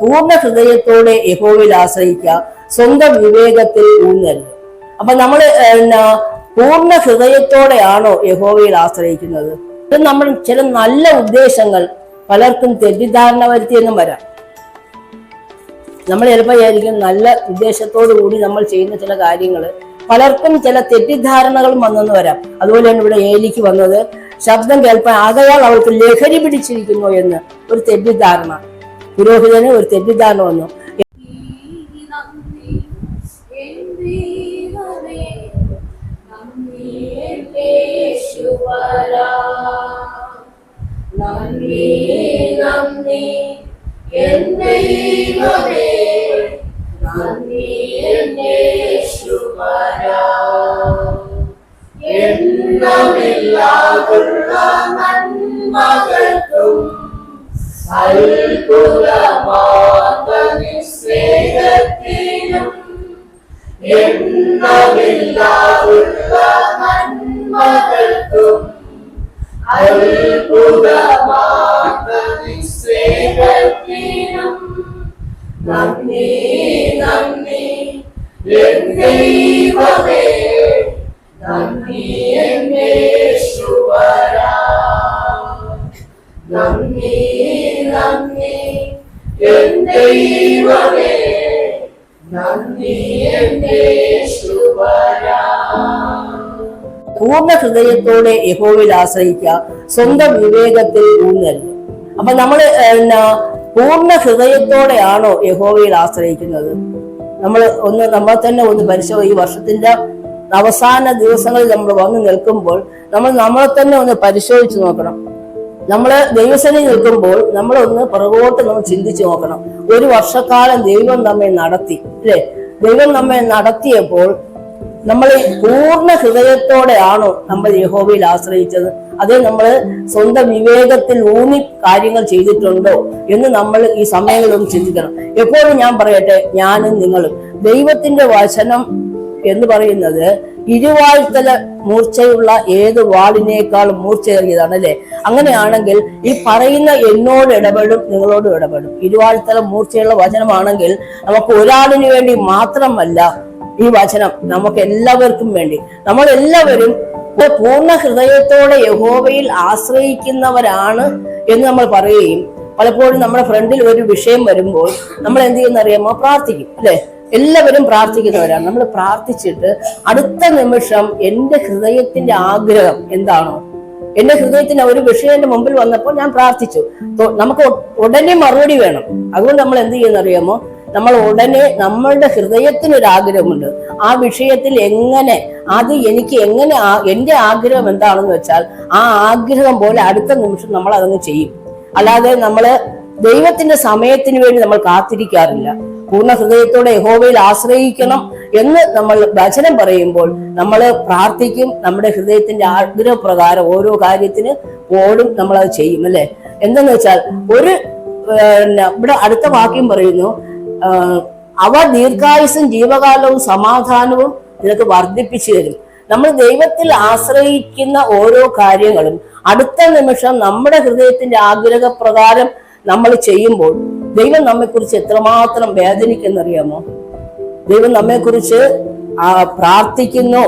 പൂർണ്ണ ഹൃദയത്തോടെ യഹോവയിൽ ആശ്രയിക്കുക, സ്വന്തം വിവേകത്തിൽ ഊന്നരുത്. അപ്പൊ നമ്മള് പൂർണ്ണ ഹൃദയത്തോടെയാണോ യഹോവയിൽ ആശ്രയിക്കുന്നത്? ഇത് നമ്മൾ ചില നല്ല ഉദ്ദേശങ്ങൾ പലർക്കും തെറ്റിദ്ധാരണ വരുത്തിയെന്നും വരാം. നമ്മൾ ചിലപ്പോൾ വിചാരിക്കും നല്ല ഉദ്ദേശത്തോടു കൂടി നമ്മൾ ചെയ്യുന്ന ചില കാര്യങ്ങൾ പലർക്കും ചില തെറ്റിദ്ധാരണകളും വന്നെന്ന് വരാം. അതുപോലെയാണ് ഇവിടെ ഏലിക്ക് വന്നത്. ശബ്ദം കേൾപ്പാൻ ആകയാൽ അവൾക്ക് ലഹരി പിടിച്ചിരിക്കുന്നു എന്ന് ഒരു തെറ്റിദ്ധാരണ, പുരോഹിതന് ഒരു തെറ്റിദ്ധാരണ വന്നു. പൂർണ്ണ ഹൃദയത്തോടെ യഹോവയിൽ ആശ്രയിക്കുക, സ്വന്തം വിവേകത്തിൽ ഊന്നരുത്. അപ്പൊ നമ്മള് പൂർണ്ണ ഹൃദയത്തോടെയാണോ യഹോവയിൽ ആശ്രയിക്കുന്നത്? നമ്മളെ തന്നെ ഒന്ന് പരിശോധിക്കുക. ഈ വർഷത്തിന്റെ അവസാന ദിവസങ്ങളിൽ നമ്മൾ വന്ന് നിൽക്കുമ്പോൾ നമ്മളെ തന്നെ ഒന്ന് പരിശോധിച്ച് നോക്കണം. നമ്മള് ദൈവസന്നിധി നിൽക്കുമ്പോൾ നമ്മളൊന്ന് പുറകോട്ട് നമ്മൾ ചിന്തിച്ചു നോക്കണം. ഒരു വർഷക്കാലം ദൈവം നമ്മെ നടത്തി, അല്ലെ? ദൈവം നമ്മെ നടത്തിയപ്പോൾ നമ്മൾ പൂർണ്ണ ഹൃദയത്തോടെയാണോ നമ്മൾ യഹോവയിൽ ആശ്രയിച്ചത്? അതേ നമ്മൾ സ്വന്തം വിവേകത്തിൽ ഊന്നി കാര്യങ്ങൾ ചെയ്തിട്ടുണ്ടോ എന്ന് നമ്മൾ ഈ സമയങ്ങളിലൊന്ന് ചിന്തിക്കണം. എപ്പോഴും ഞാൻ പറയട്ടെ, ഞാനും നിങ്ങളും ദൈവത്തിന്റെ വചനം എന്ന് പറയുന്നത് ഇരുവാഴ്ത്തല മൂർച്ചയുള്ള ഏത് വാളിനേക്കാളും മൂർച്ചയേറിയതാണ്, അല്ലെ? അങ്ങനെയാണെങ്കിൽ ഈ പറയുന്ന എന്നോട് ഇടപെടും, നിങ്ങളോടും ഇടപെടും. ഇരുവാഴ്ത്തല മൂർച്ചയുള്ള വചനമാണെങ്കിൽ നമുക്ക് ഒരാളിന് വേണ്ടി മാത്രമല്ല ഈ വചനം, നമുക്ക് എല്ലാവർക്കും വേണ്ടി. നമ്മളെല്ലാവരും പൂർണ്ണ ഹൃദയത്തോടെ യഹോവയിൽ ആശ്രയിക്കുന്നവരാണ് എന്ന് നമ്മൾ പറയുകയും പലപ്പോഴും നമ്മുടെ ഫ്രണ്ടിൽ ഒരു വിഷയം വരുമ്പോൾ നമ്മൾ എന്ത് ചെയ്യുന്ന അറിയാമോ? പ്രാർത്ഥിക്കും, അല്ലെ? എല്ലാവരും പ്രാർത്ഥിക്കുന്നവരാണ്. നമ്മൾ പ്രാർത്ഥിച്ചിട്ട് അടുത്ത നിമിഷം എന്റെ ഹൃദയത്തിന്റെ ആഗ്രഹം എന്താണോ, എന്റെ ഹൃദയത്തിന് ഒരു വിഷയം എന്റെ മുമ്പിൽ വന്നപ്പോൾ ഞാൻ പ്രാർത്ഥിച്ചു. നമുക്ക് ഉടനെ മറുപടി വേണം. അതുകൊണ്ട് നമ്മൾ എന്ത് ചെയ്യുന്ന അറിയാമോ? നമ്മൾ ഉടനെ നമ്മളുടെ ഹൃദയത്തിനൊരു ആഗ്രഹമുണ്ട്. ആ വിഷയത്തിൽ എനിക്ക് എങ്ങനെ എന്റെ ആഗ്രഹം എന്താണെന്ന് വെച്ചാൽ ആ ആഗ്രഹം പോലെ അടുത്ത നിമിഷം നമ്മൾ അതങ്ങ് ചെയ്യും. അല്ലാതെ നമ്മള് ദൈവത്തിന്റെ സമയത്തിന് വേണ്ടി നമ്മൾ കാത്തിരിക്കാറില്ല. പൂർണ്ണ ഹൃദയത്തോടെ യഹോവയിൽ ആശ്രയിക്കണം എന്ന് നമ്മൾ വചനം പറയുമ്പോൾ നമ്മൾ പ്രാർത്ഥിക്കും. നമ്മുടെ ഹൃദയത്തിന്റെ ആഗ്രഹപ്രകാരം ഓരോ കാര്യത്തിന് ഓടും, നമ്മൾ അത് ചെയ്യും, അല്ലെ? എന്തെന്ന് വെച്ചാൽ ഇവിടെ അടുത്ത വാക്യം പറയുന്നു, അവ ദീർഘായുസും ജീവകാലവും സമാധാനവും നിനക്ക് വർദ്ധിപ്പിച്ചു തരും. നമ്മൾ ദൈവത്തിൽ ആശ്രയിക്കുന്ന ഓരോ കാര്യങ്ങളും അടുത്ത നിമിഷം നമ്മുടെ ഹൃദയത്തിന്റെ ആഗ്രഹപ്രകാരം നമ്മൾ ചെയ്യുമ്പോൾ ദൈവം നമ്മെക്കുറിച്ച് എത്രമാത്രം വേദനിക്കുന്നറിയാമോ? ദൈവം നമ്മെക്കുറിച്ച് പ്രാർത്ഥിക്കുന്നു,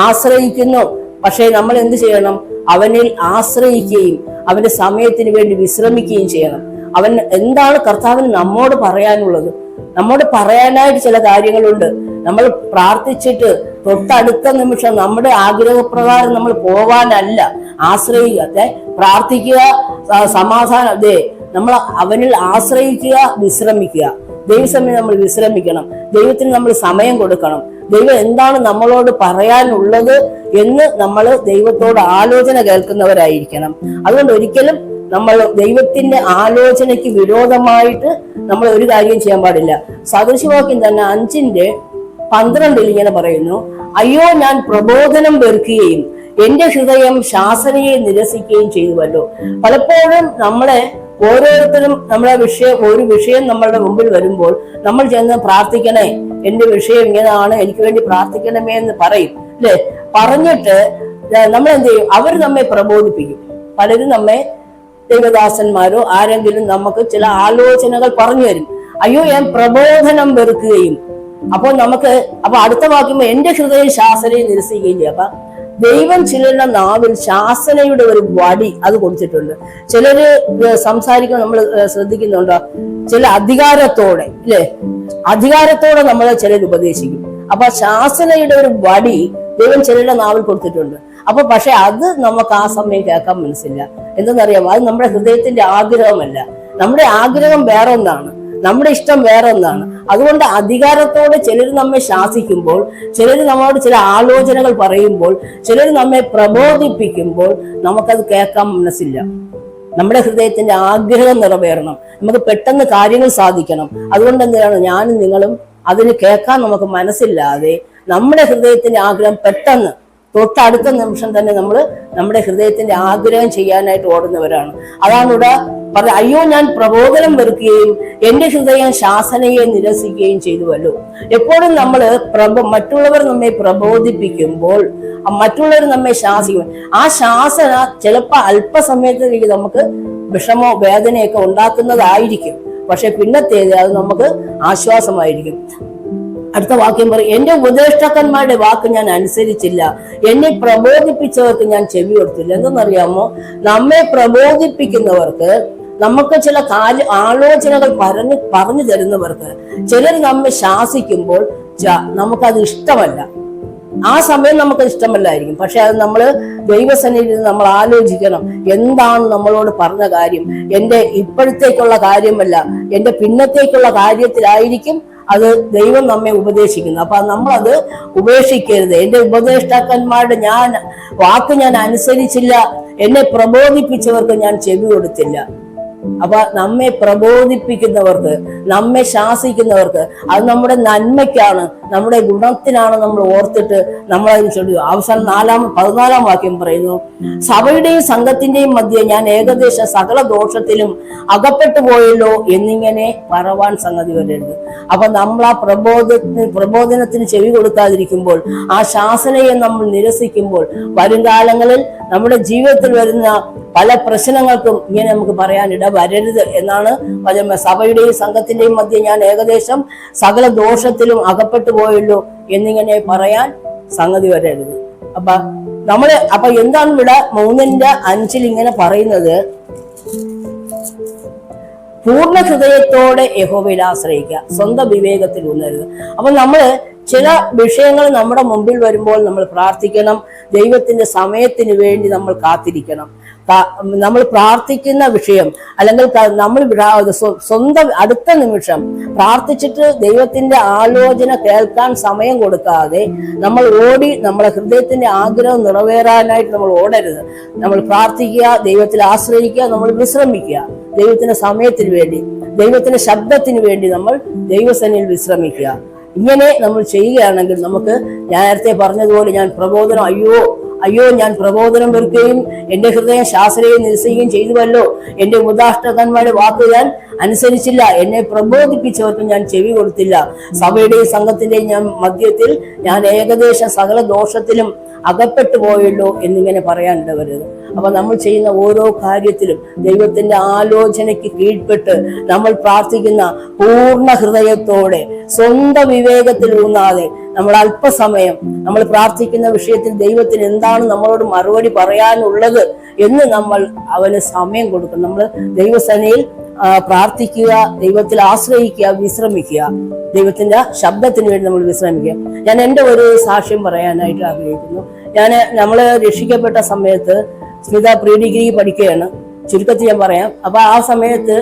ആശ്രയിക്കുന്നു. പക്ഷെ നമ്മൾ എന്ത് ചെയ്യണം? അവനിൽ ആശ്രയിക്കുകയും അവന്റെ സമയത്തിന് വേണ്ടി വിശ്രമിക്കുകയും ചെയ്യണം. അവൻ എന്താണ് കർത്താവിന് നമ്മോട് പറയാനുള്ളത്? നമ്മോട് പറയാനായിട്ട് ചില കാര്യങ്ങളുണ്ട്. നമ്മൾ പ്രാർത്ഥിച്ചിട്ട് തൊട്ടടുത്ത നിമിഷം നമ്മുടെ ആഗ്രഹപ്രകാരം നമ്മൾ പോവാനല്ല ആശ്രയിക്കുക, പ്രാർത്ഥിക്കുക, സമാധാനം. അതെ, നമ്മൾ അവനിൽ ആശ്രയിക്കുക, വിശ്രമിക്കുക. ദൈവസമയം നമ്മൾ വിശ്രമിക്കണം. ദൈവത്തിന് നമ്മൾ സമയം കൊടുക്കണം. ദൈവം എന്താണ് നമ്മളോട് പറയാനുള്ളത് എന്ന് നമ്മൾ ദൈവത്തോട് ആലോചന കേൾക്കുന്നവരായിരിക്കണം. അതുകൊണ്ട് ഒരിക്കലും നമ്മൾ ദൈവത്തിന്റെ ആലോചനയ്ക്ക് വിരോധമായിട്ട് നമ്മൾ ഒരു കാര്യം ചെയ്യാൻ പാടില്ല. സദൃശവാക്യം തന്നെ 5:12 ഇങ്ങനെ പറയുന്നു, അയ്യോ ഞാൻ പ്രബോധനം വെറുക്കുകയും എന്റെ ഹൃദയം ശാസനയെ നിരസിക്കുകയും ചെയ്തുവല്ലോ. പലപ്പോഴും നമ്മളെ ഓരോരുത്തരും ഒരു വിഷയം നമ്മളുടെ മുമ്പിൽ വരുമ്പോൾ നമ്മൾ ചെന്ന് പ്രാർത്ഥിക്കണേ, എന്റെ വിഷയം ഇങ്ങനെയാണ്, എനിക്ക് വേണ്ടി പ്രാർത്ഥിക്കണമേ എന്ന് പറയും, അല്ലെ? പറഞ്ഞിട്ട് നമ്മൾ എന്ത് ചെയ്യും? അവർ നമ്മെ പ്രബോധിപ്പിക്കും. പലരും നമ്മെ ദൈവദാസന്മാരോ ആരെങ്കിലും നമുക്ക് ചില ആലോചനകൾ പറഞ്ഞു തരും. അയ്യോ ഞാൻ പ്രബോധനം വെറുക്കുകയും. അപ്പൊ അടുത്ത വാക്യം എന്റെ ഹൃദയം ശാസനയെ നിരസിക്കുകയും ചെയ്യും. അപ്പൊ ദൈവം ചിലരുടെ നാവിൽ ശാസനയുടെ ഒരു വടി അത് കൊടുത്തിട്ടുണ്ട്. ചിലര് സംസാരിക്കുമ്പോൾ നമ്മൾ ശ്രദ്ധിക്കുന്നുണ്ടോ? ചില അധികാരത്തോടെ, അല്ലെ, അധികാരത്തോടെ നമ്മളെ ചിലർ ഉപദേശിക്കും. അപ്പൊ ശാസനയുടെ ഒരു വടി ദൈവം ചിലരുടെ നാവിൽ കൊടുത്തിട്ടുണ്ട്. അപ്പൊ പക്ഷെ അത് നമുക്ക് ആ സമയം കേൾക്കാൻ മനസ്സില്ല. എന്തെന്നറിയാമോ? അത് നമ്മുടെ ഹൃദയത്തിന്റെ ആഗ്രഹമല്ല. നമ്മുടെ ആഗ്രഹം വേറെ ഒന്നാണ്, നമ്മുടെ ഇഷ്ടം വേറെ ഒന്നാണ്. അതുകൊണ്ട് അധികാരത്തോടെ ചിലർ നമ്മെ ശാസിക്കുമ്പോൾ, ചിലർ നമ്മളോട് ചില ആലോചനകൾ പറയുമ്പോൾ, ചിലർ നമ്മെ പ്രബോധിപ്പിക്കുമ്പോൾ നമുക്കത് കേൾക്കാൻ മനസ്സില്ല. നമ്മുടെ ഹൃദയത്തിന്റെ ആഗ്രഹം നിറവേറണം, നമുക്ക് പെട്ടെന്ന് കാര്യങ്ങൾ സാധിക്കണം. അതുകൊണ്ട് എന്തിനാണ് ഞാനും നിങ്ങളും അതിന് കേൾക്കാൻ നമുക്ക് മനസ്സില്ലാതെ നമ്മുടെ ഹൃദയത്തിന്റെ ആഗ്രഹം പെട്ടെന്ന് തൊട്ടടുത്ത നിമിഷം തന്നെ നമ്മുടെ ഹൃദയത്തിന്റെ ആഗ്രഹം ചെയ്യാനായിട്ട് ഓടുന്നവരാണ്. അതാണ് ഇവിടെ പറഞ്ഞ, അയ്യോ ഞാൻ പ്രബോധനം വെറുക്കുകയും എന്റെ ഹൃദയം ശാസനയെ നിരസിക്കുകയും ചെയ്തുവല്ലോ. എപ്പോഴും മറ്റുള്ളവർ നമ്മെ പ്രബോധിപ്പിക്കുമ്പോൾ, മറ്റുള്ളവർ നമ്മെ ശാസിക്കും. ആ ശാസന ചിലപ്പോൾ അല്പസമയത്തേക്ക് നമുക്ക് വിഷമോ വേദനയൊക്കെ ഉണ്ടാക്കുന്നതായിരിക്കും. പക്ഷെ പിന്നത്തേത് അത് നമുക്ക് ആശ്വാസമായിരിക്കും. അടുത്ത വാക്യം പറയും, എന്റെ ഉപദേഷ്ടാക്കന്മാരുടെ വാക്ക് ഞാൻ അനുസരിച്ചില്ല, എന്നെ പ്രബോധിപ്പിച്ചവർക്ക് ഞാൻ ചെവി കൊടുത്തില്ല. എന്തെന്നറിയാമോ? നമ്മെ പ്രബോധിപ്പിക്കുന്നവർക്ക്, നമുക്ക് ചില ആലോചനകൾ പറഞ്ഞു തരുന്നവർക്ക്, ചിലർ നമ്മെ ശാസിക്കുമ്പോൾ നമുക്കത് ഇഷ്ടമല്ല. ആ സമയം നമുക്കത് ഇഷ്ടമല്ലായിരിക്കും. പക്ഷെ അത് ദൈവസന്നിധിയിൽ നമ്മൾ ആലോചിക്കണം, എന്താണ് നമ്മളോട് പറഞ്ഞ കാര്യം. എന്റെ ഇപ്പോഴത്തേക്കുള്ള കാര്യമല്ല, എന്റെ പിന്നത്തേക്കുള്ള കാര്യത്തിലായിരിക്കും അത് ദൈവം നമ്മെ ഉപദേശിക്കുന്നു. അപ്പൊ നമ്മളത് ഉപേക്ഷിക്കരുത്. എന്റെ ഉപദേഷ്ടാക്കന്മാരുടെ വാക്ക് ഞാൻ അനുസരിച്ചില്ല, എന്നെ പ്രബോധിപ്പിച്ചവർക്ക് ഞാൻ ചെവി കൊടുത്തില്ല. അപ്പൊ നമ്മെ പ്രബോധിപ്പിക്കുന്നവർക്ക്, നമ്മെ ശാസിക്കുന്നവർക്ക് അത് നമ്മുടെ നന്മയ്ക്കാണ്, നമ്മുടെ ഗുണത്തിനാണ് നമ്മൾ ഓർത്തിട്ട് നമ്മളതിന് ചൊല്ലുക. അവസാനം 14 വാക്യം പറയുന്നു, സഭയുടെയും സംഘത്തിന്റെയും മധ്യേ ഞാൻ ഏകദേശം സകല ദോഷത്തിലും അകപ്പെട്ടു പോയല്ലോ എന്നിങ്ങനെ പറവാൻ സംഗതി വരരുത്. അപ്പൊ നമ്മൾ ആ പ്രബോധനത്തിന് ചെവി കൊടുക്കാതിരിക്കുമ്പോൾ, ആ ശാസനയെ നമ്മൾ നിരസിക്കുമ്പോൾ, വരും കാലങ്ങളിൽ നമ്മുടെ ജീവിതത്തിൽ വരുന്ന പല പ്രശ്നങ്ങൾക്കും ഇങ്ങനെ നമുക്ക് പറയാനിട വരരുത് എന്നാണ് സഭയുടെയും സംഘത്തിന്റെയും മധ്യ ഞാൻ ഏകദേശം സകല ദോഷത്തിലും അകപ്പെട്ടു പോയല്ലോ എന്നിങ്ങനെ പറയാൻ സംഗതി വരരുത്. അപ്പൊ എന്താണ് ഇവിടെ 3:5 ഇങ്ങനെ പറയുന്നത്? പൂർണ്ണ ഹൃദയത്തോടെ യഹോവയിൽ ആശ്രയിക്കുക, സ്വന്തം വിവേകത്തിൽ ഊന്നരുത്. അപ്പൊ ചില വിഷയങ്ങൾ നമ്മുടെ മുമ്പിൽ വരുമ്പോൾ നമ്മൾ പ്രാർത്ഥിക്കണം. ദൈവത്തിന്റെ സമയത്തിന് വേണ്ടി നമ്മൾ കാത്തിരിക്കണം. നമ്മൾ പ്രാർത്ഥിക്കുന്ന വിഷയം അല്ലെങ്കിൽ നമ്മൾ സ്വന്തം അടുത്ത നിമിഷം പ്രാർത്ഥിച്ചിട്ട് ദൈവത്തിന്റെ ആലോചന കേൾക്കാൻ സമയം കൊടുക്കാതെ നമ്മൾ നമ്മളെ ഹൃദയത്തിന്റെ ആഗ്രഹം നിറവേറാനായിട്ട് നമ്മൾ ഓടരുത്. നമ്മൾ പ്രാർത്ഥിക്കുക, ദൈവത്തിൽ ആശ്രയിക്കുക, നമ്മൾ വിശ്രമിക്കുക. ദൈവത്തിന്റെ സമയത്തിന് വേണ്ടി, ദൈവത്തിന്റെ ശബ്ദത്തിന് വേണ്ടി നമ്മൾ ദൈവസന്നിധിയിൽ വിശ്രമിക്കുക. ഇങ്ങനെ നമ്മൾ ചെയ്യുകയാണെങ്കിൽ നമുക്ക്, ഞാൻ നേരത്തെ പറഞ്ഞതുപോലെ, അയ്യോ ഞാൻ പ്രബോധനം വെറുക്കുകയും എന്റെ ഹൃദയം ശാസനയെ നിരസിക്കുകയും ചെയ്തുവല്ലോ, എന്റെ ഉപദേഷ്ടാക്കന്മാരുടെ വാക്ക് ഞാൻ അനുസരിച്ചില്ല, എന്നെ പ്രബോധിപ്പിച്ചവർക്ക് ഞാൻ ചെവി കൊടുത്തില്ല, സഭയുടെയും സംഘത്തിന്റെയും മധ്യത്തിൽ ഞാൻ ഏകദേശം സകല ദോഷത്തിലും അകപ്പെട്ടു പോയല്ലോ എന്നിങ്ങനെ പറയാനിടവരുത്. അപ്പൊ നമ്മൾ ചെയ്യുന്ന ഓരോ കാര്യത്തിലും ദൈവത്തിന്റെ ആലോചനയ്ക്ക് കീഴ്പ്പെട്ട് നമ്മൾ പ്രാർത്ഥിക്കുന്ന പൂർണ്ണ ഹൃദയത്തോടെ, സ്വന്തം വിവേകത്തിൽ ഊന്നാതെ, നമ്മൾ അല്പസമയം നമ്മൾ പ്രാർത്ഥിക്കുന്ന വിഷയത്തിൽ ദൈവത്തിന് എന്താണ് നമ്മളോട് മറുപടി പറയാനുള്ളത് എന്ന് നമ്മൾ അവന് സമയം കൊടുക്കണം. നമ്മൾ ദൈവസന്നിധിയിൽ പ്രാർത്ഥിക്കുക, ദൈവത്തിൽ ആശ്രയിക്കുക, വിശ്രമിക്കുക, ദൈവത്തിന്റെ ശബ്ദത്തിന് വേണ്ടി നമ്മൾ വിശ്രമിക്കുക. ഞാൻ എൻ്റെ ഒരു സാക്ഷ്യം പറയാനായിട്ട് ആഗ്രഹിക്കുന്നു. നമ്മള് രക്ഷിക്കപ്പെട്ട സമയത്ത് സ്മിത പ്രീ ഡിഗ്രി പഠിക്കുകയാണ്, ചുരുക്കത്തിൽ ഞാൻ പറയാം. അപ്പൊ ആ സമയത്ത്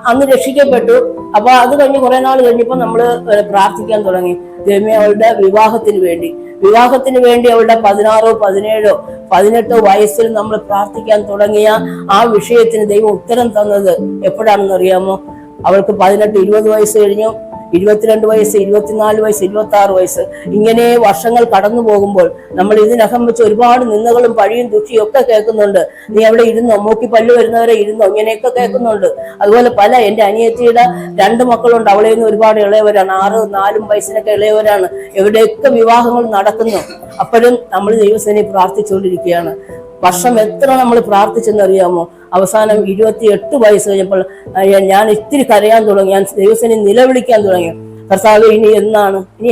അന്ന് രക്ഷിക്കപ്പെട്ടു. അപ്പൊ അത് കഴിഞ്ഞ് കുറെ നാൾ കഴിഞ്ഞപ്പോ നമ്മള് പ്രാർത്ഥിക്കാൻ തുടങ്ങി. ദൈവമേ, അവളുടെ വിവാഹത്തിന് വേണ്ടി അവളുടെ 16, 17, 18 വയസ്സിൽ നമ്മൾ പ്രാർത്ഥിക്കാൻ തുടങ്ങിയ ആ വിഷയത്തിന് ദൈവം ഉത്തരം തന്നത് എപ്പോഴാണെന്ന് അറിയാമോ? അവൾക്ക് 18, 20 വയസ്സ് കഴിഞ്ഞു, 22 വയസ്സ്, 24 വയസ്സ്, 26 വയസ്സ്, ഇങ്ങനെ വർഷങ്ങൾ കടന്നു പോകുമ്പോൾ നമ്മൾ ഇതിനകം വെച്ച് ഒരുപാട് നിന്ദകളും പഴിയും ദുഷിയും ഒക്കെ കേൾക്കുന്നുണ്ട്. നീ അവിടെ ഇരുന്നോ, മൂക്കി പല്ല് വരുന്നവരെ ഇരുന്നോ, ഇങ്ങനെയൊക്കെ കേൾക്കുന്നുണ്ട്. അതുപോലെ എൻ്റെ അനിയത്തിയുടെ 2 മക്കളുണ്ട്. അവളെ നിന്ന് ഒരുപാട് ഇളയവരാണ്, 6, 4 വയസ്സിനൊക്കെ ഇളയവരാണ്. എവിടെയൊക്കെ വിവാഹങ്ങൾ നടക്കുന്നു. അപ്പോഴും നമ്മൾ ദൈവസേനയെ പ്രാർത്ഥിച്ചുകൊണ്ടിരിക്കുകയാണ്. വർഷം എത്ര നമ്മൾ പ്രാർത്ഥിച്ചെന്നറിയാമോ? അവസാനം 28 വയസ്സ് കഴിഞ്ഞപ്പോൾ ഞാൻ ഇത്തിരി കരയാൻ തുടങ്ങി. ഞാൻ ദൈവത്തിനെ നിലവിളിക്കാൻ തുടങ്ങി. കർത്താവെ, ഇനി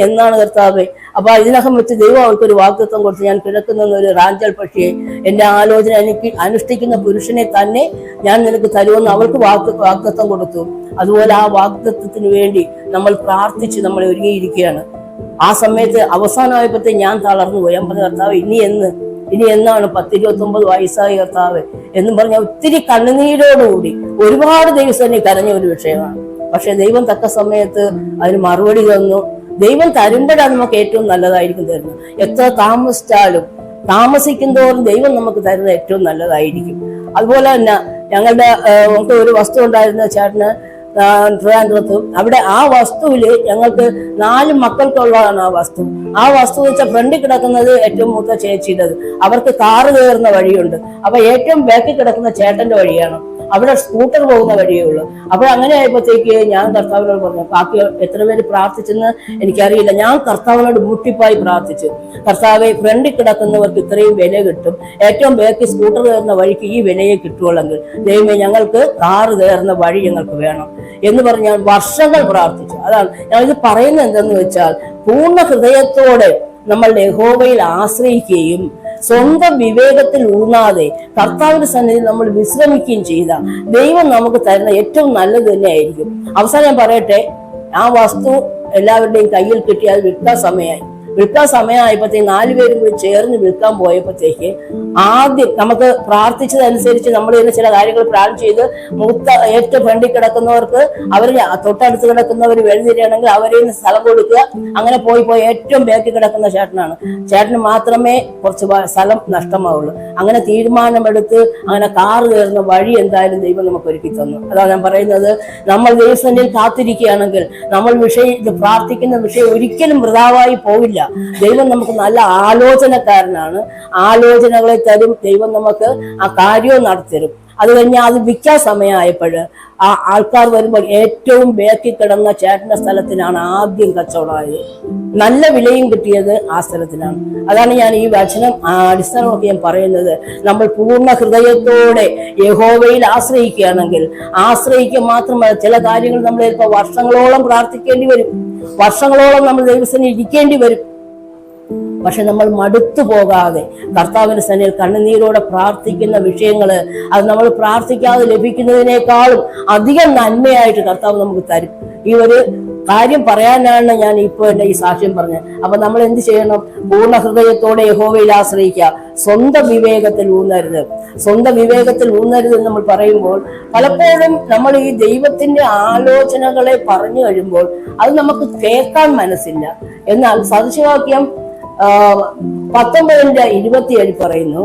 എന്നാണ് കർത്താവെ? അപ്പൊ ഇതിനകം വെച്ച് ദൈവം അവർക്കൊരു വാഗ്ദത്തം കൊടുത്ത്, ഞാൻ കിടക്കുന്ന ഒരു റാഞ്ചൽ പക്ഷിയെ, എന്റെ ആലോചന എനിക്ക് അനുഷ്ഠിക്കുന്ന പുരുഷനെ തന്നെ ഞാൻ നിനക്ക് തരുമെന്ന് അവർക്ക് വാഗ്ദത്തം കൊടുത്തു. അതുപോലെ ആ വാഗ്ദത്തത്തിന് വേണ്ടി നമ്മൾ പ്രാർത്ഥിച്ച് നമ്മൾ ഒരുങ്ങിയിരിക്കുകയാണ്. ആ സമയത്ത് അവസാനമായപ്പോഴത്തെ ഞാൻ തളർന്നു പോയി. ഞാൻ പറഞ്ഞ, കർത്താവ്, ഇനി എന്നാണ്? 10-29 വയസ്സായി കർത്താവ് എന്നും പറഞ്ഞ ഒത്തിരി കണ്ണുനീരോടുകൂടി ഒരുപാട് ദിവസം കരഞ്ഞ ഒരു വിഷയമാണ്. പക്ഷെ ദൈവം തക്ക സമയത്ത് അതിന് മറുപടി തന്നു. ദൈവം തരുമ്പോഴാണ് നമുക്ക് ഏറ്റവും നല്ലതായിരിക്കും തരുന്നത്. എത്ര താമസിക്കുന്തോറും ദൈവം നമുക്ക് തരുന്നത് ഏറ്റവും നല്ലതായിരിക്കും. അതുപോലെ തന്നെ നമുക്ക് ഒരു വസ്തു ഉണ്ടായിരുന്ന ചേട്ടന് ട്രിവാൻഡ്രത്ത്. അവിടെ ആ വസ്തുവില് ഞങ്ങൾക്ക് 4 മക്കൾക്കുള്ളതാണ് ആ വസ്തു വെച്ചാൽ ഫ്രണ്ടിൽ കിടക്കുന്നത് ഏറ്റവും മൂത്ത ചേച്ചിയുടേത്. അവർക്ക് കാറ് കയറുന്ന വഴിയുണ്ട്. അപ്പൊ ഏറ്റവും ബാക്കിൽ കിടക്കുന്ന ചേട്ടന്റെ വഴിയാണ്. അവിടെ സ്കൂട്ടർ പോകുന്ന വഴിയേ ഉള്ളൂ. അപ്പൊ അങ്ങനെ ആയപ്പോഴത്തേക്ക് ഞാൻ കർത്താവിനോട് പറഞ്ഞു. ബാക്കി എത്ര പേര് പ്രാർത്ഥിച്ചെന്ന് എനിക്കറിയില്ല. ഞാൻ കർത്താവിനോട് മുട്ടിപ്പായി പ്രാർത്ഥിച്ചു. കർത്താവെ, ഫ്രണ്ടിൽ കിടക്കുന്നവർക്ക് ഇത്രയും വില കിട്ടും, ഏറ്റവും ബാക്കിൽ സ്കൂട്ടർ കയറുന്ന വഴിക്ക് ഈ വിലയെ കിട്ടുള്ളെങ്കിൽ ദൈവമേ, ഞങ്ങൾക്ക് കാറ് കയറുന്ന വഴി ഞങ്ങൾക്ക് വേണം എന്ന് പറഞ്ഞ് ഞാൻ വർഷങ്ങൾ പ്രാർത്ഥിച്ചു. അതാണ് ഞാൻ ഇത് പറയുന്നത്. എന്തെന്ന് വെച്ചാൽ, പൂർണ്ണ ഹൃദയത്തോടെ നമ്മൾ യഹോവയിൽ ആശ്രയിക്കുകയും സ്വന്തം വിവേകത്തിൽ ഊന്നാതെ കർത്താവിന്റെ സന്നിധിയിൽ നമ്മൾ വിശ്രമിക്കുകയും ചെയ്ത ദൈവം നമുക്ക് തരുന്ന ഏറ്റവും നല്ലത് തന്നെയായിരിക്കും. അവസാനം ഞാൻ പറയട്ടെ, ആ വസ്തു എല്ലാവരുടെയും കയ്യിൽ കിട്ടി. അത് വിൽക്കാൻ സമയമായപ്പോഴത്തേക്ക് 4 പേരും കൂടി ചേർന്ന് വിൽക്കാൻ പോയപ്പോഴത്തേക്ക് ആദ്യം നമുക്ക് പ്രാർത്ഥിച്ചതനുസരിച്ച് നമ്മൾ തന്നെ ചില കാര്യങ്ങൾ പ്ലാൻ ചെയ്ത് ഏറ്റവും ഫ്രണ്ടിൽ കിടക്കുന്നവർക്ക് അവർ തൊട്ടടുത്ത് കിടക്കുന്നവർ വെഴുതിരിയാണെങ്കിൽ അവരെ സ്ഥലം കൊടുക്കുക. അങ്ങനെ പോയി ഏറ്റവും ബാക്കിൽ കിടക്കുന്ന ചേട്ടന് മാത്രമേ കുറച്ച് സ്ഥലം നഷ്ടമാവുള്ളൂ. അങ്ങനെ തീരുമാനമെടുത്ത് അങ്ങനെ കാറ് കയറുന്ന വഴി എന്തായാലും ദൈവം നമുക്ക് ഒരുക്കി തന്നു. അതാണ് ഞാൻ പറയുന്നത്. നമ്മൾ ദൈവസന്നിധിയിൽ കാത്തിരിക്കുകയാണെങ്കിൽ നമ്മൾ പ്രാർത്ഥിക്കുന്ന വിഷയം ഒരിക്കലും വൃഥാവായി പോവില്ല. ദൈവം നമുക്ക് നല്ല ആലോചനക്കാരനാണ്. ആലോചനകളെ തരും. ദൈവം നമുക്ക് ആ കാര്യവും നടത്തരും. അത് കഴിഞ്ഞാൽ അത് വിൽക്കാൻ സമയമായപ്പോൾ ആ ആൾക്കാർ വരുമ്പോൾ ഏറ്റവും ബാക്കി കിടന്ന ചേട്ടന്റെ സ്ഥലത്തിനാണ് ആദ്യം കച്ചവടമായത്. നല്ല വിലയും കിട്ടിയത് ആ സ്ഥലത്തിനാണ്. അതാണ് ഞാൻ ഈ വചനം അടിസ്ഥാനമൊക്കെ ഞാൻ പറയുന്നത്. നമ്മൾ പൂർണ്ണ ഹൃദയത്തോടെ യഹോവയിൽ ആശ്രയിക്കുകയാണെങ്കിൽ, ആശ്രയിക്കുക മാത്രമല്ല, ചില കാര്യങ്ങൾ നമ്മൾ ചിലപ്പോൾ വർഷങ്ങളോളം പ്രാർത്ഥിക്കേണ്ടി വരും, വർഷങ്ങളോളം നമ്മൾ ദൈവസന്നിധിയിൽ ഇരിക്കേണ്ടി വരും. പക്ഷെ നമ്മൾ മടുത്തു പോകാതെ കർത്താവിന്റെ സന്നിധിയിൽ കണ്ണുനീരോടെ പ്രാർത്ഥിക്കുന്ന വിഷയങ്ങള് അത് നമ്മൾ പ്രാർത്ഥിക്കാതെ ലഭിക്കുന്നതിനേക്കാളും അധികം നന്മയായിട്ട് കർത്താവ് നമുക്ക് തരും. ഈ ഒരു കാര്യം പറയാനാണ് ഞാൻ ഇപ്പോൾ എന്റെ ഈ സാക്ഷ്യം പറഞ്ഞത്. അപ്പൊ നമ്മൾ എന്ത് ചെയ്യണം? പൂർണ്ണ ഹൃദയത്തോടെ യഹോവയിൽ ആശ്രയിക്കുക. സ്വന്തം വിവേകത്തിൽ ഊന്നരുത് എന്ന് നമ്മൾ പറയുമ്പോൾ പലപ്പോഴും നമ്മൾ ഈ ദൈവത്തിന്റെ ആലോചനകളെ പറഞ്ഞു കഴിയുമ്പോൾ അത് നമുക്ക് കേൾക്കാൻ മനസ്സില്ല. എന്നാൽ സദൃശവാക്യം 19:27 പറയുന്നു,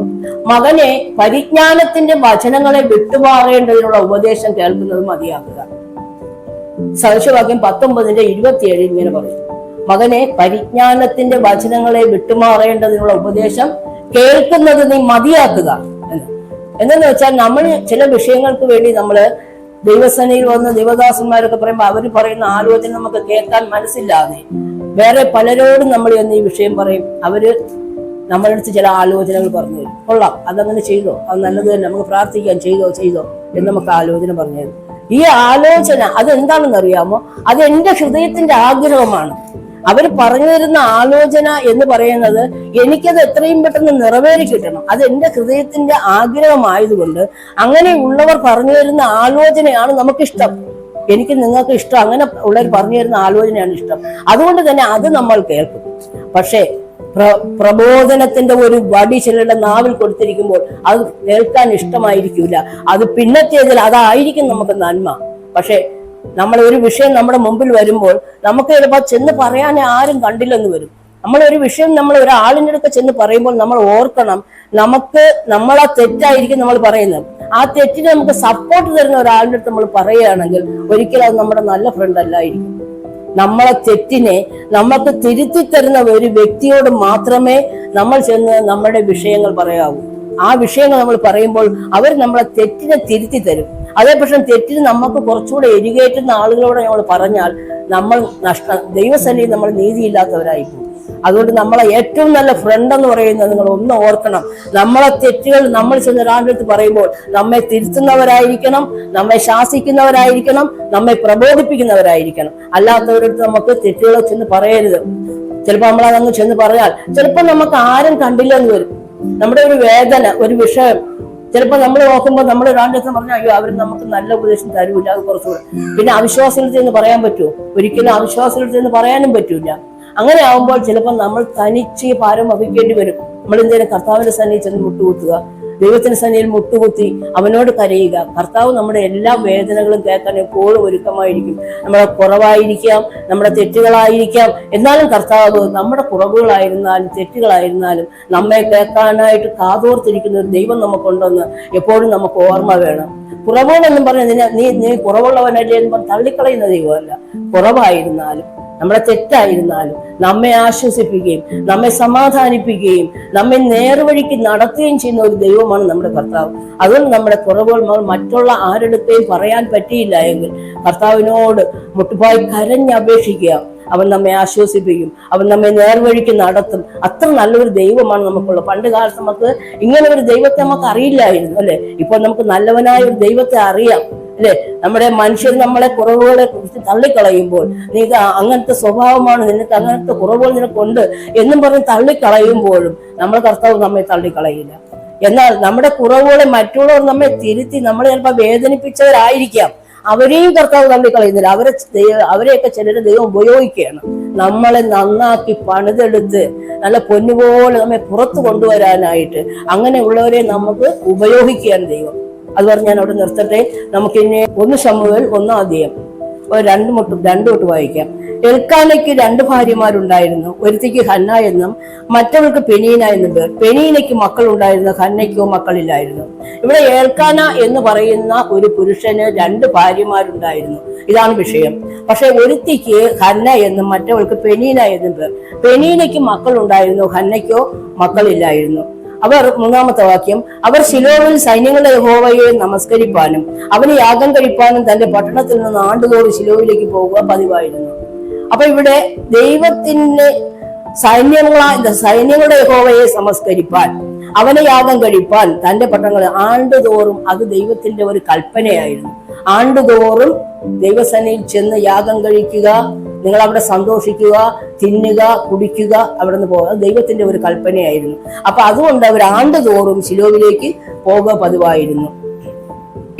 മകനെ, പരിജ്ഞാനത്തിന്റെ വചനങ്ങളെ വിട്ടുമാറേണ്ടതിനുള്ള ഉപദേശം കേൾക്കുന്നത് മതിയാക്കുക. സദൃശവാക്യം 19:27 ഇങ്ങനെ പറയും, മകനെ, പരിജ്ഞാനത്തിന്റെ വചനങ്ങളെ വിട്ടുമാറേണ്ടതിനുള്ള ഉപദേശം കേൾക്കുന്നത് നീ മതിയാക്കുക. എന്തെന്ന് വെച്ചാൽ, നമ്മൾ ചില വിഷയങ്ങൾക്ക് വേണ്ടി നമ്മള് ദൈവസേനയിൽ വന്ന് ദൈവദാസന്മാരൊക്കെ പറയുമ്പോൾ അവർ പറയുന്ന ആലോചന നമുക്ക് കേൾക്കാൻ മനസ്സില്ലാതെ വേറെ പലരോടും നമ്മൾ എന്ന് ഈ വിഷയം പറയും. അവര് നമ്മളുടെ അടുത്ത് ചില ആലോചനകൾ പറഞ്ഞു തരും. കൊള്ളാം, അതങ്ങനെ ചെയ്തോ, അത് നല്ലത് തന്നെ, നമുക്ക് പ്രാർത്ഥിക്കാം, ചെയ്തോ എന്ന് നമുക്ക് ആലോചന പറഞ്ഞു തരും. ഈ ആലോചന അതെന്താണെന്ന് അറിയാമോ? അത് എന്റെ ഹൃദയത്തിന്റെ ആഗ്രഹമാണ്. അവർ പറഞ്ഞു തരുന്ന ആലോചന എന്ന് പറയുന്നത് എനിക്കത് എത്രയും പെട്ടെന്ന് നിറവേറി കിട്ടണം. അത് എന്റെ ഹൃദയത്തിന്റെ ആഗ്രഹമായതുകൊണ്ട് അങ്ങനെയുള്ളവർ പറഞ്ഞു തരുന്ന ആലോചനയാണ് നമുക്കിഷ്ടം. എനിക്ക് നിങ്ങൾക്ക് ഇഷ്ടം, അങ്ങനെ ഉള്ളവർ പറഞ്ഞു തരുന്ന ആലോചനയാണ് ഇഷ്ടം. അതുകൊണ്ട് തന്നെ അത് നമ്മൾ കേൾക്കും. പക്ഷേ പ്രബോധനത്തിന്റെ ഒരു വടി ചിലരുടെ നാവിൽ കൊടുത്തിരിക്കുമ്പോൾ അത് കേൾക്കാൻ ഇഷ്ടമായിരിക്കില്ല. അത് പിന്നത്തേതിൽ അതായിരിക്കും നമുക്ക് നന്മ. പക്ഷെ നമ്മൾ ഒരു വിഷയം നമ്മുടെ മുമ്പിൽ വരുമ്പോൾ നമുക്ക് ചിലപ്പോൾ ചെന്ന് പറയാൻ ആരും കണ്ടില്ലെന്ന് വരും. നമ്മളൊരു വിഷയം നമ്മൾ ഒരാളിൻ്റെ അടുത്ത് ചെന്ന് പറയുമ്പോൾ നമ്മൾ ഓർക്കണം, നമ്മളാ തെറ്റായിരിക്കും നമ്മൾ പറയുന്നത്. ആ തെറ്റിന് നമുക്ക് സപ്പോർട്ട് തരുന്ന ഒരാളുടെ അടുത്ത് നമ്മൾ പറയുകയാണെങ്കിൽ ഒരിക്കലും അത് നമ്മുടെ നല്ല ഫ്രണ്ട് അല്ലായിരിക്കും. നമ്മളെ തെറ്റിനെ നമുക്ക് തിരുത്തി തരുന്ന ഒരു വ്യക്തിയോട് മാത്രമേ നമ്മൾ ചെന്ന് നമ്മുടെ വിഷയങ്ങൾ പറയാവൂ. ആ വിഷയങ്ങൾ നമ്മൾ പറയുമ്പോൾ അവർ നമ്മളെ തെറ്റിനെ തിരുത്തി തരും. അതേപക്ഷെ തെറ്റിന് നമുക്ക് കുറച്ചുകൂടെ എരികേറ്റുന്ന ആളുകളോട് നമ്മൾ പറഞ്ഞാൽ നമ്മൾ ദൈവസന്നിധി നമ്മൾ നീതിയില്ലാത്തവരായി പോകും. അതുകൊണ്ട് നമ്മളെ ഏറ്റവും നല്ല ഫ്രണ്ട് എന്ന് പറയുന്നത് നിങ്ങൾ ഒന്ന് ഓർക്കണം, നമ്മളെ തെറ്റുകൾ നമ്മൾ ചെന്ന് ഒരാളുടെ അടുത്ത് പറയുമ്പോൾ നമ്മെ തിരുത്തുന്നവരായിരിക്കണം, നമ്മെ ശാസിക്കുന്നവരായിരിക്കണം, നമ്മെ പ്രബോധിപ്പിക്കുന്നവരായിരിക്കണം. അല്ലാത്തവരടുത്ത് നമുക്ക് തെറ്റുകൾ ചെന്ന് പറയരുത്. ചിലപ്പോൾ നമ്മളതങ്ങ് ചെന്ന് പറഞ്ഞാൽ ചിലപ്പോൾ നമുക്ക് ആരും കണ്ടില്ലെന്ന് വരും. നമ്മുടെ ഒരു വേദന, ഒരു വിഷയം ചിലപ്പോൾ നമ്മൾ നോക്കുമ്പോൾ നമ്മൾ ഒരാളുടെ അടുത്ത് പറഞ്ഞാൽ അയ്യോ അവർ നമുക്ക് നല്ല ഉപദേശം തരൂല്ല, അത് കുറച്ചുകൂടെ. പിന്നെ അവിശ്വാസികളുടെ എന്ന് പറയാൻ പറ്റുമോ? ഒരിക്കലും അവിശ്വാസികളുടെ എന്ന് പറയാനും പറ്റൂല. അങ്ങനെ ആവുമ്പോൾ ചിലപ്പോൾ നമ്മൾ തനിച്ച് ഭാരം വഹിക്കേണ്ടി വരും. നമ്മൾ എന്തെങ്കിലും കർത്താവിന്റെ സന്നിധിയിൽ ചെന്ന് മുട്ടുകുത്തുക, ദൈവത്തിന്റെ സന്നിധിയിൽ മുട്ടുകുത്തി അവനോട് കരയുക. കർത്താവ് നമ്മുടെ എല്ലാ വേദനകളും കേൾക്കാൻ എപ്പോഴും ഒരുക്കമായിരിക്കും. നമ്മുടെ കുറവായിരിക്കാം, നമ്മുടെ തെറ്റുകളായിരിക്കാം, എന്നാലും കർത്താവ് നമ്മുടെ കുറവുകളായിരുന്നാലും തെറ്റുകളായിരുന്നാലും നമ്മെ കേൾക്കാനായിട്ട് കാതോർത്തിരിക്കുന്ന ഒരു ദൈവം നമുക്കുണ്ടെന്ന് എപ്പോഴും നമുക്ക് ഓർമ്മ വേണം. കുറവുകളെന്നും പറഞ്ഞ നീ കുറവുള്ളവനല്ലേ എന്ന് പറഞ്ഞ് തള്ളിക്കളയുന്ന ദൈവമല്ല. കുറവായിരുന്നാലും നമ്മുടെ തെറ്റായിരുന്നാലും നമ്മെ ആശ്വസിപ്പിക്കുകയും നമ്മെ സമാധാനിപ്പിക്കുകയും നമ്മെ നേർവഴിക്ക് നടത്തുകയും ചെയ്യുന്ന ഒരു ദൈവമാണ് നമ്മുടെ കർത്താവ്. അതുകൊണ്ട് നമ്മുടെ കുറവുകൾ മറ്റുള്ള ആരെടുക്കുകയും പറയാൻ പറ്റിയില്ല എങ്കിൽ കർത്താവിനോട് മുട്ടുപായി കരഞ്ഞപേക്ഷിക്കുക. അവൻ നമ്മെ ആശ്വസിപ്പിക്കും, അവൻ നമ്മെ നേർവഴിക്ക് നടത്തും. അത്ര നല്ലൊരു ദൈവമാണ് നമുക്കുള്ളത്. പണ്ട് കാലത്ത് നമുക്ക് ഇങ്ങനെ ഒരു ദൈവത്തെ നമുക്ക് അറിയില്ലായിരുന്നു, അല്ലെ? ഇപ്പോൾ നമുക്ക് നല്ലവനായ ഒരു ദൈവത്തെ അറിയാം, അല്ലെ? നമ്മുടെ മനുഷ്യർ നമ്മളെ കുറവുകളെ കുറിച്ച് തള്ളിക്കളയുമ്പോൾ നിനക്ക് അങ്ങനത്തെ സ്വഭാവമാണ്, നിനക്ക് അങ്ങനത്തെ കുറവുകൾ നിനക്കുണ്ട് എന്നും പറഞ്ഞ് തള്ളിക്കളയുമ്പോഴും നമ്മുടെ കർത്താവ് നമ്മെ തള്ളിക്കളയില്ല. എന്നാൽ നമ്മുടെ കുറവുകളെ മറ്റുള്ളവർ നമ്മെ തിരുത്തി നമ്മളെ ചിലപ്പോൾ വേദനിപ്പിച്ചവരായിരിക്കാം, അവരെയും കർത്താവ് തള്ളിക്കളയുന്നില്ല. അവരെയൊക്കെ ചിലര് ദൈവം ഉപയോഗിക്കുകയാണ് നമ്മളെ നന്നാക്കി പണിതെടുത്ത് നല്ല പൊന്നുപോലെ നമ്മെ പുറത്തു കൊണ്ടുവരാനായിട്ട്. അങ്ങനെയുള്ളവരെ നമുക്ക് ഉപയോഗിക്കുകയാണ് ദൈവം. അത് പറഞ്ഞ് ഞാൻ അവിടെ നിർത്തട്ടെ. നമുക്കിനി 1 ശമൂവേൽ 1-ാം അധ്യായം രണ്ട് തൊട്ട് വായിക്കാം. എൽക്കാനയ്ക്ക് 2 ഭാര്യമാരുണ്ടായിരുന്നു. ഒരുത്തിക്ക് ഹന്ന എന്നും മറ്റവൾക്ക് പെനീന എന്നും പേർ. പെനീനയ്ക്ക് മക്കൾ ഉണ്ടായിരുന്നു, ഹന്നയ്ക്കോ മക്കളില്ലായിരുന്നു. ഇവിടെ ഏൽക്കാന എന്ന് പറയുന്ന ഒരു പുരുഷന് 2 ഭാര്യമാരുണ്ടായിരുന്നു. ഇതാണ് വിഷയം. പക്ഷെ ഒരുത്തിക്ക് ഹന്ന എന്നും മറ്റവൾക്ക് പെനീന എന്നും പേർ. പെനീനയ്ക്ക് മക്കൾ ഉണ്ടായിരുന്നു, ഹന്നയ്ക്കോ മക്കളില്ലായിരുന്നു. അവർ 3-ാമത്തെ വാക്യം, അവർ ശിലോവിൽ സൈന്യങ്ങളുടെ യഹോവയെ നമസ്കരിപ്പാനും അവന് യാഗം കഴിപ്പാനും തന്റെ പട്ടണത്തിൽ നിന്ന് ആണ്ടുതോറും ശിലോവിലേക്ക് പോകുക പതിവായിരുന്നു. അപ്പൊ ഇവിടെ ദൈവത്തിന്റെ സൈന്യങ്ങളുടെ യഹോവയെ നമസ്കരിപ്പാൻ അവനെ യാഗം കഴിപ്പാൻ തന്റെ പട്ടണങ്ങളിൽ ആണ്ടുതോറും, അത് ദൈവത്തിന്റെ ഒരു കൽപ്പനയായിരുന്നു. ആണ്ടുതോറും ദൈവസന്നിധിയിൽ ചെന്ന് യാഗം കഴിക്കുക, നിങ്ങൾ അവിടെ സന്തോഷിക്കുക, തിന്നുക, കുടിക്കുക, അവിടെ നിന്ന് പോകുക, ദൈവത്തിന്റെ ഒരു കൽപ്പനയായിരുന്നു. അപ്പൊ അതുകൊണ്ട് അവർ ആണ്ടുതോറും ശിലോവിലേക്ക് പോകുക പതിവായിരുന്നു.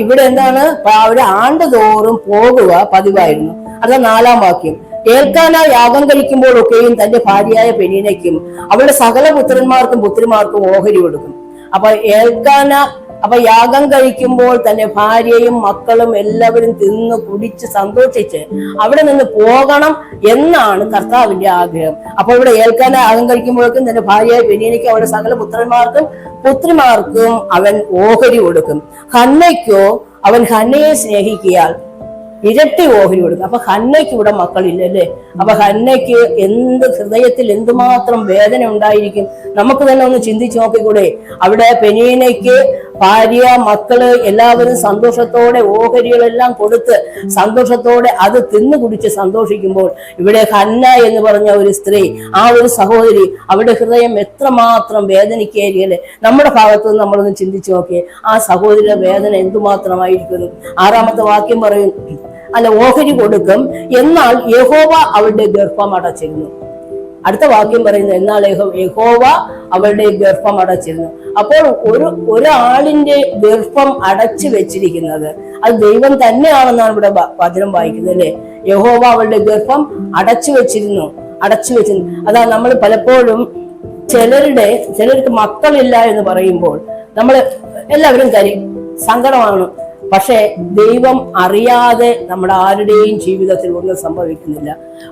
ഇവിടെ എന്താണ്? അവിടെ ആണ്ടുതോറും പോകുക പതിവായിരുന്നു. അത് 4-ാം വാക്യം, ഏൽക്കാന യാഗം കഴിക്കുമ്പോഴൊക്കെയും തന്റെ ഭാര്യയായ പെനീനയ്ക്കും അവളുടെ സകല പുത്രന്മാർക്കും പുത്രിമാർക്കും ഓഹരി കൊടുക്കും. അപ്പൊ യാഗം കഴിക്കുമ്പോൾ തന്റെ ഭാര്യയും മക്കളും എല്ലാവരും തിന്ന് കുടിച്ച് സന്തോഷിച്ച് അവിടെ നിന്ന് പോകണം എന്നാണ് കർത്താവിന്റെ ആഗ്രഹം. അപ്പൊ ഇവിടെ ഏൽക്കാന യാഗം കഴിക്കുമ്പോഴേക്കും തന്റെ ഭാര്യയായ പെനീനയ്ക്കും അവളുടെ സകല പുത്രന്മാർക്കും പുത്രിമാർക്കും അവൻ ഓഹരി കൊടുക്കും. ഹന്നയ്ക്കോ അവൻ ഹന്നയെ സ്നേഹിക്കിയാൽ ഇരട്ടി ഓഹരി കൊടുക്കും. അപ്പൊ ഹന്നയ്ക്ക് ഇവിടെ മക്കളില്ലല്ലേ? അപ്പൊ ഹന്നയ്ക്ക് ഹൃദയത്തിൽ എന്തുമാത്രം വേദന ഉണ്ടായിരിക്കും. നമുക്ക് തന്നെ ഒന്ന് ചിന്തിച്ചു നോക്കിക്കൂടെ? അവിടെ പെനീനയ്ക്ക് ഭാര്യ, മക്കള് എല്ലാവരും സന്തോഷത്തോടെ ഓഹരികളെല്ലാം കൊടുത്ത് സന്തോഷത്തോടെ അത് തിന്നു കുടിച്ച് സന്തോഷിക്കുമ്പോൾ ഇവിടെ ഹന്ന എന്ന് പറഞ്ഞ ഒരു സ്ത്രീ, ആ ഒരു സഹോദരി, അവിടെ ഹൃദയം എത്രമാത്രം വേദനിക്കുകയല്ലേ? നമ്മുടെ ഭാഗത്ത് നിന്ന് നമ്മളൊന്ന് ചിന്തിച്ചു നോക്കിയേ, ആ സഹോദരിയുടെ വേദന എന്തുമാത്രമായിരിക്കുന്നു. 6-ാമത്തെ വാക്യം പറയും, ഓഹരി കൊടുക്കും, എന്നാൽ യഹോവ അവളുടെ ഗർഭം അടച്ചിരുന്നു. അടുത്ത വാക്യം പറയുന്നത്, എന്നാൽ യഹോവ അവളുടെ ഗർഭം അടച്ചിരുന്നു. അപ്പോൾ ഒരാളിന്റെ ഗർഭം അടച്ചു വെച്ചിരിക്കുന്നത് അത് ദൈവം തന്നെയാണെന്നാണ് ഇവിടെ വചനം വായിക്കുന്നത്, അല്ലെ? യഹോവ അവളുടെ ഗർഭം അടച്ചു വെച്ചിരുന്നു. അതാ നമ്മൾ പലപ്പോഴും ചിലർക്ക് മക്കളില്ല എന്ന് പറയുമ്പോൾ നമ്മൾ എല്ലാവരും സങ്കടമാണ്. പക്ഷെ ദൈവം അറിയാതെ നമ്മുടെ ആരുടെയും ജീവിതത്തിൽ ഒന്നും സംഭവിക്കുന്നില്ല.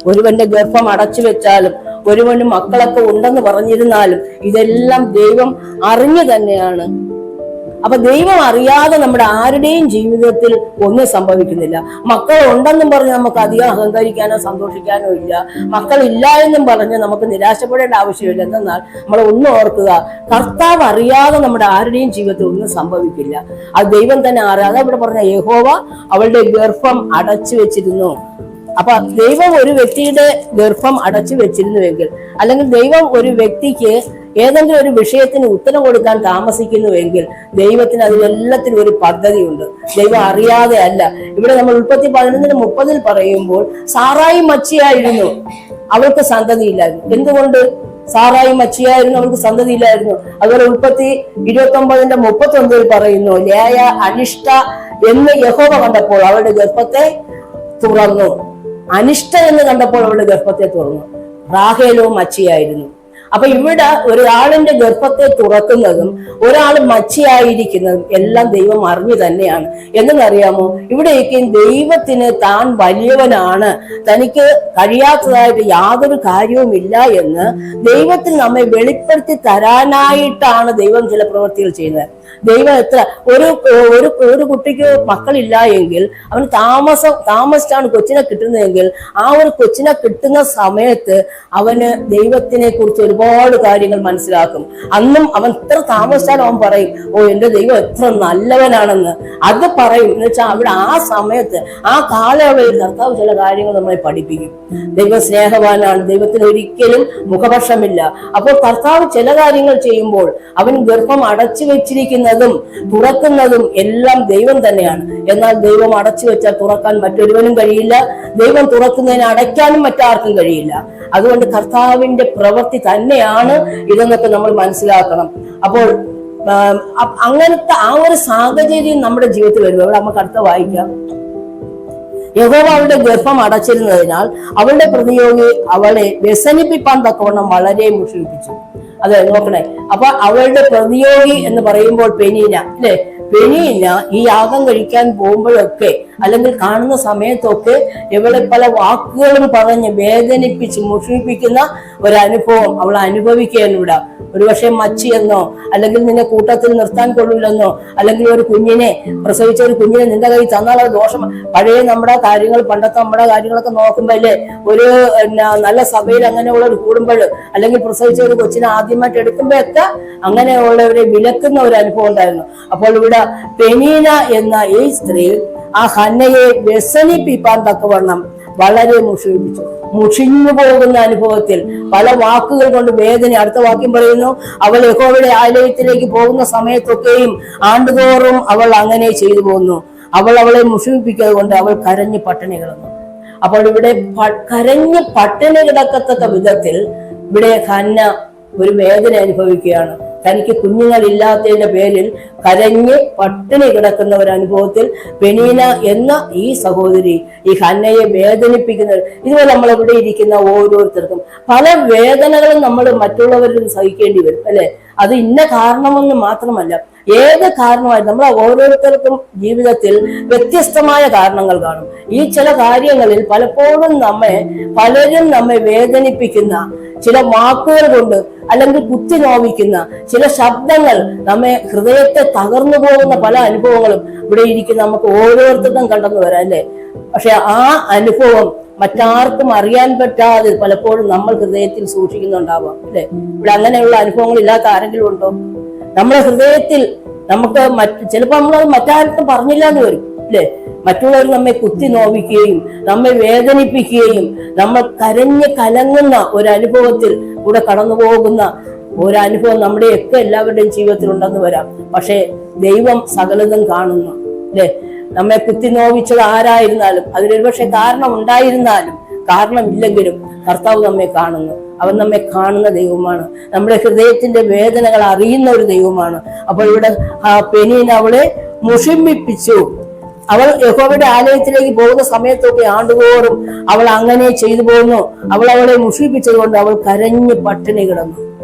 ഒരുവന്റെ ഗർഭം അടച്ചു വെച്ചാലും ഒരുവന് മക്കളൊക്കെ ഉണ്ടെന്ന് പറഞ്ഞിരുന്നാലും ഇതെല്ലാം ദൈവം അറിഞ്ഞു തന്നെയാണ്. അപ്പൊ ദൈവം അറിയാതെ നമ്മുടെ ആരുടെയും ജീവിതത്തിൽ ഒന്നും സംഭവിക്കുന്നില്ല. മക്കൾ ഉണ്ടെന്നും പറഞ്ഞ് നമുക്ക് അധികം അഹങ്കരിക്കാനോ സന്തോഷിക്കാനോ ഇല്ല. മക്കളില്ല എന്നും പറഞ്ഞ് നമുക്ക് നിരാശപ്പെടേണ്ട ആവശ്യമില്ല. എന്നാൽ നമ്മൾ ഒന്നും ഓർക്കുക, കർത്താവ് അറിയാതെ നമ്മുടെ ആരുടെയും ജീവിതത്തിൽ ഒന്നും സംഭവിക്കില്ല. അത് ദൈവം തന്നെ അറിയാതെ ഇവിടെ പറഞ്ഞ യഹോവ അവളുടെ ഗർഭം അടച്ചു വെച്ചിരുന്നു. അപ്പൊ ദൈവം ഒരു വ്യക്തിയുടെ ഗർഭം അടച്ചു വെച്ചിരുന്നുവെങ്കിൽ, അല്ലെങ്കിൽ ദൈവം ഒരു വ്യക്തിക്ക് ഏതെങ്കിലും ഒരു വിഷയത്തിന് ഉത്തരം കൊടുക്കാൻ താമസിക്കുന്നുവെങ്കിൽ ദൈവത്തിന് അതിലെല്ലാത്തിനും ഒരു പദ്ധതിയുണ്ട്. ദൈവം അറിയാതെ അല്ല. ഇവിടെ നമ്മൾ ഉൽപ്പത്തി 11:30 പറയുമ്പോൾ സാറായി മച്ചിയായിരുന്നു, അവൾക്ക് സന്തതിയില്ലായിരുന്നു. എന്തുകൊണ്ട്? സാറായി മച്ചിയായിരുന്നു, അവൾക്ക് സന്തതിയില്ലായിരുന്നു. അതുപോലെ ഉൽപ്പത്തി 29:39 പറയുന്നു, ലേയ അനിഷ്ട എന്ന് യഹോവ കണ്ടപ്പോൾ അവളുടെ ഗർഭത്തെ തുറന്നു. അനിഷ്ട എന്ന് കണ്ടപ്പോൾ അവളുടെ ഗർഭത്തെ തുറന്നു. റാഹേലോ മച്ചിയായിരുന്നു. അപ്പൊ ഇവിടെ ഒരാളിന്റെ ഗർഭത്തെ തുറക്കുന്നതും ഒരാൾ മച്ചിയായിരിക്കുന്നതും എല്ലാം ദൈവം അറിഞ്ഞു തന്നെയാണ്. എന്തെന്നറിയാമോ? ഇവിടേക്ക് ദൈവത്തിന് താൻ വലിയവനാണ്, തനിക്ക് കഴിയാത്തതായിട്ട് യാതൊരു കാര്യവുമില്ല എന്ന് ദൈവത്തിന് നമ്മെ വെളിപ്പെടുത്തി തരാനായിട്ടാണ് ദൈവം ചില പ്രവൃത്തികൾ ചെയ്യുന്നത്. ദൈവം ഒരു കുട്ടിക്ക് മക്കളില്ല എങ്കിൽ അവന് താമസിച്ചാണ് കൊച്ചിനെ കിട്ടുന്നതെങ്കിൽ ആ ഒരു കൊച്ചിനെ കിട്ടുന്ന സമയത്ത് അവന് ദൈവത്തിനെ കുറിച്ച് ഒരുപാട് കാര്യങ്ങൾ മനസ്സിലാക്കും. അന്നും അവൻ എത്ര താമസിച്ചാലും അവൻ പറയും, ഓ എന്റെ ദൈവം എത്ര നല്ലവനാണെന്ന്. അത് പറയും. എന്ന് വെച്ചാൽ അവിടെ ആ സമയത്ത് ആ കാലയളവിൽ കർത്താവ് ചില കാര്യങ്ങൾ നമ്മളെ പഠിപ്പിക്കും. ദൈവം സ്നേഹവാനാണ്, ദൈവത്തിന് ഒരിക്കലും മുഖപക്ഷമില്ല. അപ്പോൾ കർത്താവ് ചില കാര്യങ്ങൾ ചെയ്യുമ്പോൾ അവൻ ഗർഭം അടച്ചു വെച്ചിരിക്കുന്നതും തുറക്കുന്നതും എല്ലാം ദൈവം തന്നെയാണ്. എന്നാൽ ദൈവം അടച്ചു വെച്ചാൽ തുറക്കാൻ മറ്റൊരുവനും കഴിയില്ല, ദൈവം തുറക്കുന്നതിന് അടയ്ക്കാനും മറ്റാർക്കും കഴിയില്ല. അതുകൊണ്ട് കർത്താവിന്റെ പ്രവൃത്തി തന്നെയാണ് ഇതെന്നൊക്കെ നമ്മൾ മനസ്സിലാക്കണം. അപ്പോൾ അങ്ങനത്തെ ആ ഒരു സാഹചര്യം നമ്മുടെ ജീവിതത്തിൽ വരുമ്പോൾ അവിടെ നമുക്ക് അടുത്ത വായിക്കാം. യഹോവ അവളുടെ ഗർഭം അടച്ചിരുന്നതിനാൽ അവളുടെ പ്രതിയോഗി അവളെ വ്യസനിപ്പിക്കാൻ തക്കവണ്ണം വളരെ മുഷിപ്പിച്ചു. അതെ, നോക്കണേ. അപ്പൊ അവളുടെ പ്രതിയോഗി എന്ന് പറയുമ്പോൾ പെനീന, അല്ലെ? പെനീന ഈ യാഗം കഴിക്കാൻ പോകുമ്പോഴൊക്കെ അല്ലെങ്കിൽ കാണുന്ന സമയത്തൊക്കെ ഇവളെ പല വാക്കുകളും പറഞ്ഞ് വേദനിപ്പിച്ച് മുഷിപ്പിക്കുന്ന ഒരനുഭവം അവൾ അനുഭവിക്കുകയാണ് ഇവിടെ. ഒരുപക്ഷെ മച്ചിയെന്നോ അല്ലെങ്കിൽ നിന്നെ കൂട്ടത്തിൽ നിർത്താൻ കൊള്ളില്ലെന്നോ അല്ലെങ്കിൽ ഒരു കുഞ്ഞിനെ പ്രസവിച്ച ഒരു കുഞ്ഞിനെ നിന്റെ കൈ തന്നാൽ അത് ദോഷം. പഴയ നമ്മുടെ കാര്യങ്ങൾ, പണ്ടത്തെ നമ്മുടെ കാര്യങ്ങളൊക്കെ നോക്കുമ്പോ അല്ലേ, ഒരു നല്ല സഭയിൽ അങ്ങനെയുള്ളവർ കൂടുമ്പോൾ അല്ലെങ്കിൽ പ്രസവിച്ച ഒരു കൊച്ചിനെ ആദ്യമായിട്ട് എടുക്കുമ്പോഴൊക്കെ അങ്ങനെയുള്ളവരെ വിലക്കുന്ന ഒരു അനുഭവം ഉണ്ടായിരുന്നു. അപ്പോൾ ഇവിടെ പെനീന എന്ന ഈ സ്ത്രീ ആ ഹന്നയെ വ്യസനിപ്പിക്കാൻ തക്കവണ്ണം വളരെ മുഷിപ്പിച്ചു. മുഷിഞ്ഞു പോകുന്ന അനുഭവത്തിൽ പല വാക്കുകൾ കൊണ്ട് വേദന. അടുത്ത വാക്യം പറയുന്നു, അവൾ യഹോവയുടെ ആലയത്തിലേക്ക് പോകുന്ന സമയത്തൊക്കെയും ആണ്ടുതോറും അവൾ അങ്ങനെ ചെയ്തു പോകുന്നു. അവൾ അവളെ മുഷിപ്പിക്കുന്നത് കൊണ്ട് അവൾ കരഞ്ഞ് പട്ടിണി കിടന്നു. അപ്പോൾ ഇവിടെ കരഞ്ഞ് പട്ടിണി കിടക്കത്തക്ക വിധത്തിൽ ഇവിടെ ഹന്ന ഒരു വേദന അനുഭവിക്കുകയാണ്. തനിക്ക് കുഞ്ഞുങ്ങളില്ലാത്തതിന്റെ പേരിൽ കരഞ്ഞ് പട്ടിണി കിടക്കുന്ന ഒരു അനുഭവത്തിൽ പെനീന എന്ന ഈ സഹോദരി ഈ ഹന്നയെ വേദനിപ്പിക്കുന്നത്. ഇതുപോലെ നമ്മൾ ഇവിടെ ഇരിക്കുന്ന ഓരോരുത്തർക്കും പല വേദനകളും നമ്മൾ മറ്റുള്ളവരിൽ സഹിക്കേണ്ടി വരും, അല്ലെ? അത് ഇന്ന കാരണമെന്ന് മാത്രമല്ല, ഏത് കാരണമായി നമ്മളെ ഓരോരുത്തർക്കും ജീവിതത്തിൽ വ്യത്യസ്തമായ കാരണങ്ങൾ കാണും. ഈ ചില കാര്യങ്ങളിൽ പലപ്പോഴും പലരും നമ്മെ വേദനിപ്പിക്കുന്ന ചില വാക്കുകൾ കൊണ്ട് അല്ലെങ്കിൽ കുത്തി നോവിക്കുന്ന ചില ശബ്ദങ്ങൾ നമ്മെ ഹൃദയത്തെ തകർന്നു പോകുന്ന പല അനുഭവങ്ങളും ഇവിടെ ഇരിക്കുന്ന നമുക്ക് ഓരോരുത്തർക്കും കണ്ടെന്ന് വരാം, അല്ലെ? പക്ഷെ ആ അനുഭവം മറ്റാർക്കും അറിയാൻ പറ്റാതെ പലപ്പോഴും നമ്മൾ ഹൃദയത്തിൽ സൂക്ഷിക്കുന്നുണ്ടാവാം, അല്ലെ? ഇവിടെ അങ്ങനെയുള്ള അനുഭവങ്ങൾ ഇല്ലാത്ത ആരെങ്കിലും ഉണ്ടോ? നമ്മുടെ ഹൃദയത്തിൽ നമുക്ക് ചിലപ്പോൾ നമ്മളത് മറ്റാർക്കും പറഞ്ഞില്ല എന്ന് വരും, അല്ലെ? മറ്റുള്ളവർ നമ്മെ കുത്തി നോവിക്കുകയും നമ്മെ വേദനിപ്പിക്കുകയും നമ്മൾ കരഞ്ഞ് കലങ്ങുന്ന ഒരു അനുഭവത്തിൽ കൂടെ കടന്നു പോകുന്ന ഒരനുഭവം നമ്മുടെയൊക്കെ എല്ലാവരുടെയും ജീവിതത്തിൽ ഉണ്ടെന്ന് വരാം. പക്ഷെ ദൈവം സകലതും കാണുന്നു, അല്ലെ? നമ്മെ കുത്തി നോവിച്ചത് ആരായിരുന്നാലും അതിനൊരു പക്ഷെ കാരണം ഉണ്ടായിരുന്നാലും കാരണമില്ലെങ്കിലും കർത്താവ് നമ്മെ കാണുന്നു. അവൻ നമ്മെ കാണുന്ന ദൈവമാണ്, നമ്മുടെ ഹൃദയത്തിന്റെ വേദനകൾ അറിയുന്ന ഒരു ദൈവമാണ്. അപ്പോൾ ഇവിടെ പെനീന അവളെ മുഷിപ്പിച്ചു. അവൾ യഹോവയുടെ ആലയത്തിലേക്ക് പോകുന്ന സമയത്തൊക്കെ ആണ്ടുതോറും അവൾ അങ്ങനെ ചെയ്തു പോകുന്നു. അവൾ അവളെ മുഷിപ്പിച്ചത് കൊണ്ട് അവൾ കരഞ്ഞ് പട്ടിണി കിടന്നു.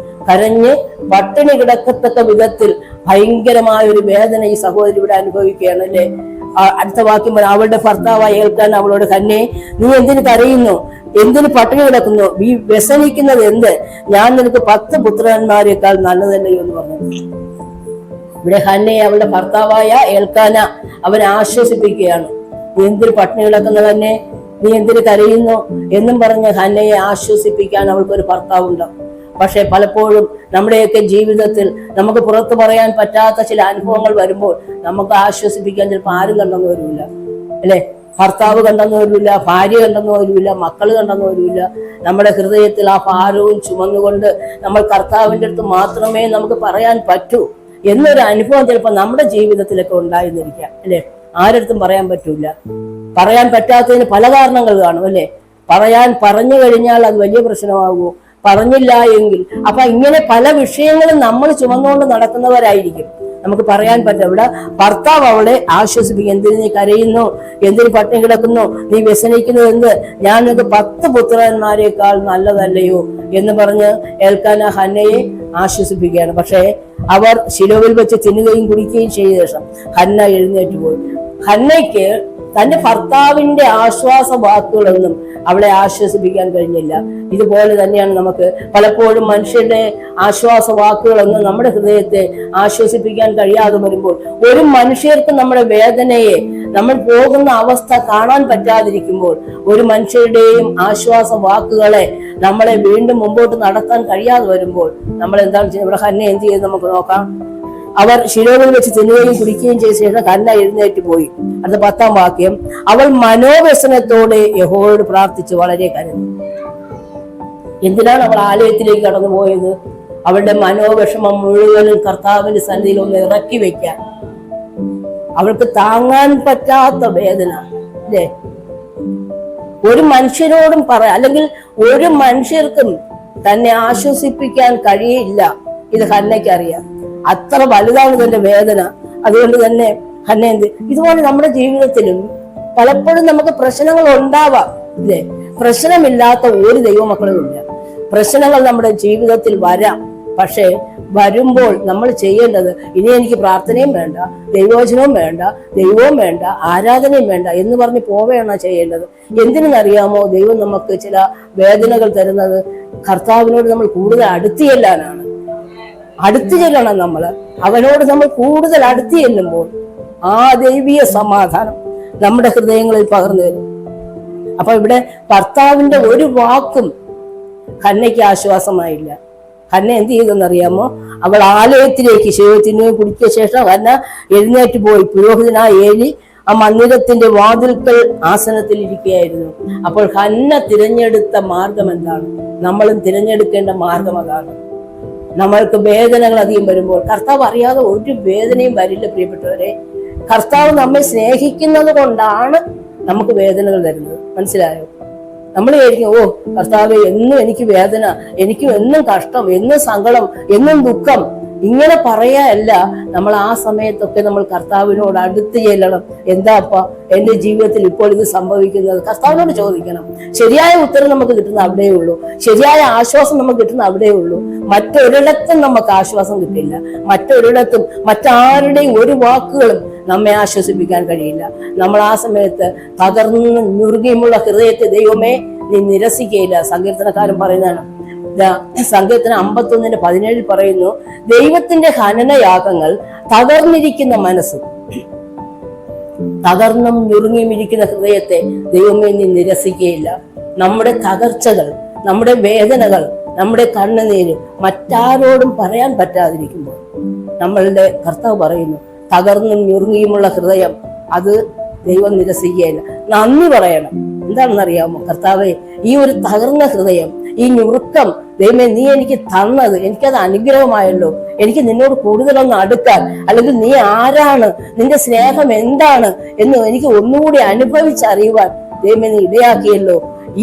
കരഞ്ഞ് പട്ടിണി കിടക്കത്തക്ക വിധത്തിൽ ഭയങ്കരമായ ഒരു വേദന ഈ സഹോദരി ഇവിടെ അനുഭവിക്കുകയാണ്, അല്ലെ? അടുത്ത വാക്യം അവളുടെ ഭർത്താവായി ഏൽക്കാൻ അവളോട്, ഹന്നേ, നീ എന്തിന് കരയുന്നു? എന്തിന് പട്ടിണി കിടക്കുന്നു? ഈ വ്യസനിക്കുന്നത് എന്ത്? ഞാൻ നിനക്ക് 10 പുത്രന്മാരെക്കാൾ നല്ലതല്ലയോ എന്ന് പറഞ്ഞു. ഇവിടെ ഹന്നയെ അവളുടെ ഭർത്താവായ ഏൽക്കാന അവനെ ആശ്വസിപ്പിക്കുകയാണ്. നീ എന്തിന് പട്ടിണി കിടക്കുന്ന തന്നെ, നീ എന്തിന് കരയുന്നു എന്നും പറഞ്ഞ് ഹന്നയെ ആശ്വസിപ്പിക്കാൻ അവൾക്കൊരു ഭർത്താവുണ്ട്. പക്ഷെ പലപ്പോഴും നമ്മുടെയൊക്കെ ജീവിതത്തിൽ നമുക്ക് പുറത്തു പറയാൻ പറ്റാത്ത ചില അനുഭവങ്ങൾ വരുമ്പോൾ നമുക്ക് ആശ്വസിപ്പിക്കാൻ ചിലപ്പോൾ ആരും കണ്ടെന്ന് വരില്ല, അല്ലെ? ഭർത്താവ് കണ്ടെന്ന് വരില്ല, ഭാര്യ കണ്ടെന്ന് വരില്ല, മക്കൾ കണ്ടെന്ന് വരില്ല. നമ്മുടെ ഹൃദയത്തിൽ ആ ഭാരവും ചുമന്നുകൊണ്ട് നമ്മൾ കർത്താവിൻ്റെ അടുത്ത് മാത്രമേ നമുക്ക് പറയാൻ പറ്റൂ എന്നൊരു അനുഭവം ചിലപ്പോൾ നമ്മുടെ ജീവിതത്തിലൊക്കെ ഉണ്ടായിരുന്നിരിക്കാം അല്ലെ. ആരടുത്തും പറയാൻ പറ്റൂല. പറയാൻ പറ്റാത്തതിന് പല കാരണങ്ങൾ കാണും അല്ലെ. പറഞ്ഞു കഴിഞ്ഞാൽ അത് വലിയ പ്രശ്നമാകുമോ, പറഞ്ഞില്ല എങ്കിൽ. അപ്പൊ ഇങ്ങനെ പല വിഷയങ്ങളും നമ്മൾ ചുമന്നുകൊണ്ട് നടക്കുന്നവരായിരിക്കും. നമുക്ക് പറയാൻ പറ്റും. ഇവിടെ ഭർത്താവ് അവളെ ആശ്വസിപ്പിക്കും. എന്തിന് നീ കരയുന്നു, എന്തിന് പട്ടിണി കിടക്കുന്നു, നീ വ്യസനിക്കുന്നു എന്ന്, ഞാൻ നിനക്ക് 10 പുത്രന്മാരെക്കാൾ നല്ലതല്ലയോ എന്ന് പറഞ്ഞ് എൽക്കാന ഹന്നയെ ആശ്വസിപ്പിക്കുകയാണ്. പക്ഷേ അവർ ശിലോവിൽ വെച്ച് തിന്നുകയും കുടിക്കുകയും ചെയ്ത ശേഷം ഹന്ന എഴുന്നേറ്റ് പോയി. ഹന്നയ്ക്ക് തന്റെ ഭർത്താവിന്റെ ആശ്വാസ വാക്കുകളൊന്നും അവളെ ആശ്വസിപ്പിക്കാൻ കഴിഞ്ഞില്ല. ഇതുപോലെ തന്നെയാണ് നമുക്ക് പലപ്പോഴും മനുഷ്യരുടെ ആശ്വാസ വാക്കുകളൊന്നും നമ്മുടെ ഹൃദയത്തെ ആശ്വസിപ്പിക്കാൻ കഴിയാതെ വരുമ്പോൾ, ഒരു മനുഷ്യർക്ക് നമ്മുടെ വേദനയെ, നമ്മൾ പോകുന്ന അവസ്ഥ കാണാൻ പറ്റാതിരിക്കുമ്പോൾ, ഒരു മനുഷ്യരുടെയും ആശ്വാസ വാക്കുകളെ നമ്മളെ വീണ്ടും മുമ്പോട്ട് നടത്താൻ കഴിയാതെ വരുമ്പോൾ നമ്മൾ എന്താണ് ചെയ്യുന്നത്? ഇവിടെ ഹന്ന എന്ത് ചെയ്ത് നമുക്ക് നോക്കാം. അവർ ശിലോവിൽ വെച്ച് തിന്നുകയും കുടിക്കുകയും ചെയ്ത ശേഷം ഹന്ന എഴുന്നേറ്റ് പോയി. അടുത്ത 10-ാം വാക്യം, അവൾ മനോവ്യസനത്തോടെ യഹോവയോട് പ്രാർത്ഥിച്ച് വളരെ കരഞ്ഞു. എന്തിനാണ് അവൾ ആലയത്തിലേക്ക് കടന്നു പോയത്? അവളുടെ മനോവിഷമം മുഴുവനും കർത്താവിന്റെ സന്നിധിയിൽ ഒന്ന് ഇറക്കി വെക്കാൻ. അവൾക്ക് താങ്ങാൻ പറ്റാത്ത വേദന അല്ലേ. ഒരു മനുഷ്യരോടും അല്ലെങ്കിൽ ഒരു മനുഷ്യർക്കും തന്നെ ആശ്വസിപ്പിക്കാൻ കഴിയില്ല. ഇത് ഹന്നയ്ക്ക് അറിയാം. അത്ര വലുതാണ് ഇതിന്റെ വേദന. അതുകൊണ്ട് തന്നെ ഹന്ന ഇതുപോലെ നമ്മുടെ ജീവിതത്തിലും പലപ്പോഴും നമുക്ക് പ്രശ്നങ്ങൾ ഉണ്ടാവാം ഇല്ലേ. പ്രശ്നമില്ലാത്ത ഒരു ദൈവമക്കളും ഇല്ല. പ്രശ്നങ്ങൾ നമ്മുടെ ജീവിതത്തിൽ വരാം. പക്ഷേ വരുമ്പോൾ നമ്മൾ ചെയ്യേണ്ടത്, ഇനി എനിക്ക് പ്രാർത്ഥനയും വേണ്ട, ദൈവവചനവും വേണ്ട, ദൈവവും വേണ്ട, ആരാധനയും വേണ്ട എന്ന് പറഞ്ഞ് പോവുകയാണ് ചെയ്യേണ്ടത്. എന്തിനെന്നറിയാമോ? ദൈവം നമുക്ക് ചില വേദനകൾ തരുന്നത് കർത്താവിനോട് നമ്മൾ കൂടുതൽ അടുത്ത് ചെല്ലാനാണ്. അടുത്ത് ചെല്ലണം നമ്മൾ. അവനോട് നമ്മൾ കൂടുതൽ അടുത്ത് ചെല്ലുമ്പോൾ ആ ദൈവീയ സമാധാനം നമ്മുടെ ഹൃദയങ്ങളിൽ പകർന്നു തരും. അപ്പൊ ഇവിടെ ഭർത്താവിന്റെ ഒരു വാക്കും ഹന്നയ്ക്ക് ആശ്വാസമായില്ല. ഹന്ന എന്ത് ചെയ്തെന്നറിയാമോ? അവൾ ആലയത്തിലേക്ക് ശിവത്തിന് കുടിക്കിയ ശേഷം ഹന്ന എഴുന്നേറ്റ് പോയി. പുരോഹിതനായ ഏലി ആ മന്ദിരത്തിന്റെ വാതിൽക്കൽ ആസനത്തിൽ ഇരിക്കുകയായിരുന്നു. അപ്പോൾ ഹന്ന തിരഞ്ഞെടുത്ത മാർഗം എന്താണ്? നമ്മളും തിരഞ്ഞെടുക്കേണ്ട മാർഗം അതാണ്. നമ്മൾക്ക് വേദനകൾ അധികം വരുമ്പോൾ, കർത്താവ് അറിയാതെ ഒരു വേദനയും വരില്ല പ്രിയപ്പെട്ടവരെ. കർത്താവ് നമ്മെ സ്നേഹിക്കുന്നത് കൊണ്ടാണ് നമുക്ക് വേദനകൾ തരുന്നത്. മനസ്സിലായോ? നമ്മൾ വിചാരിക്കും, ഓ കർത്താവ് എന്നും എനിക്ക് വേദന, എനിക്ക് എന്നും കഷ്ടം, എന്നും സങ്കടം, എന്നും ദുഃഖം, ഇങ്ങനെ പറയാല്ല. നമ്മൾ ആ സമയത്തൊക്കെ നമ്മൾ കർത്താവിനോട് അടുത്ത് ചെല്ലണം. എന്താ അപ്പ എന്റെ ജീവിതത്തിൽ ഇപ്പോൾ ഇത് സംഭവിക്കുന്നത്? കർത്താവിനോട് ചോദിക്കണം. ശരിയായ ഉത്തരം നമുക്ക് കിട്ടുന്ന അവിടെയേ ഉള്ളൂ. ശരിയായ ആശ്വാസം നമുക്ക് കിട്ടുന്ന അവിടെയേ ഉള്ളൂ. മറ്റൊരിടത്തും നമുക്ക് ആശ്വാസം കിട്ടില്ല. മറ്റൊരിടത്തും മറ്റാരുടെയും ഒരു വാക്കുകളും നമ്മെ ആശ്വസിപ്പിക്കാൻ കഴിയില്ല. നമ്മൾ ആ സമയത്ത് തകർന്ന് ഞുറുകിയുമുള്ള ഹൃദയത്തെ ദൈവമേ നീ നിരസിക്കുകയില്ല. സങ്കീർത്തനക്കാരൻ പറയുന്നതാണ്. സങ്കീർത്തനം 51:17 പറയുന്നു, ദൈവത്തിന്റെ ഹനനയാഗങ്ങൾ തകർന്നിരിക്കുന്ന മനസ്സ്, തകർന്നും ഞുറുങ്ങിയും ഇരിക്കുന്ന ഹൃദയത്തെ ദൈവമേ നീ നിരസിക്കുകയില്ല. നമ്മുടെ തകർച്ചകൾ, നമ്മുടെ വേദനകൾ, നമ്മുടെ കണ്ണുനീര് മറ്റാരോടും പറയാൻ പറ്റാതിരിക്കുമ്പോൾ നമ്മളുടെ കർത്താവ് പറയുന്നു, തകർന്നും ഞുറുങ്ങിയുമുള്ള ഹൃദയം അത് ദൈവം നിരസിക്കുകയില്ല. നന്ദി പറയണം. എന്താണെന്നറിയാമോ? കർത്താവേ, ഈ ഒരു തകർന്ന ഹൃദയം, ഈ ഞുറുക്കം ദൈവമേ നീ എനിക്ക് തന്നത്, എനിക്കത് അനുഗ്രഹമായല്ലോ. എനിക്ക് നിന്നോട് കൂടുതലൊന്ന് അടുക്കാൻ, അല്ലെങ്കിൽ നീ ആരാണ്, നിന്റെ സ്നേഹം എന്താണ് എന്ന് എനിക്ക് ഒന്നുകൂടി അനുഭവിച്ചറിയുവാൻ ദൈവമേ നീ ഇടയാക്കിയല്ലോ.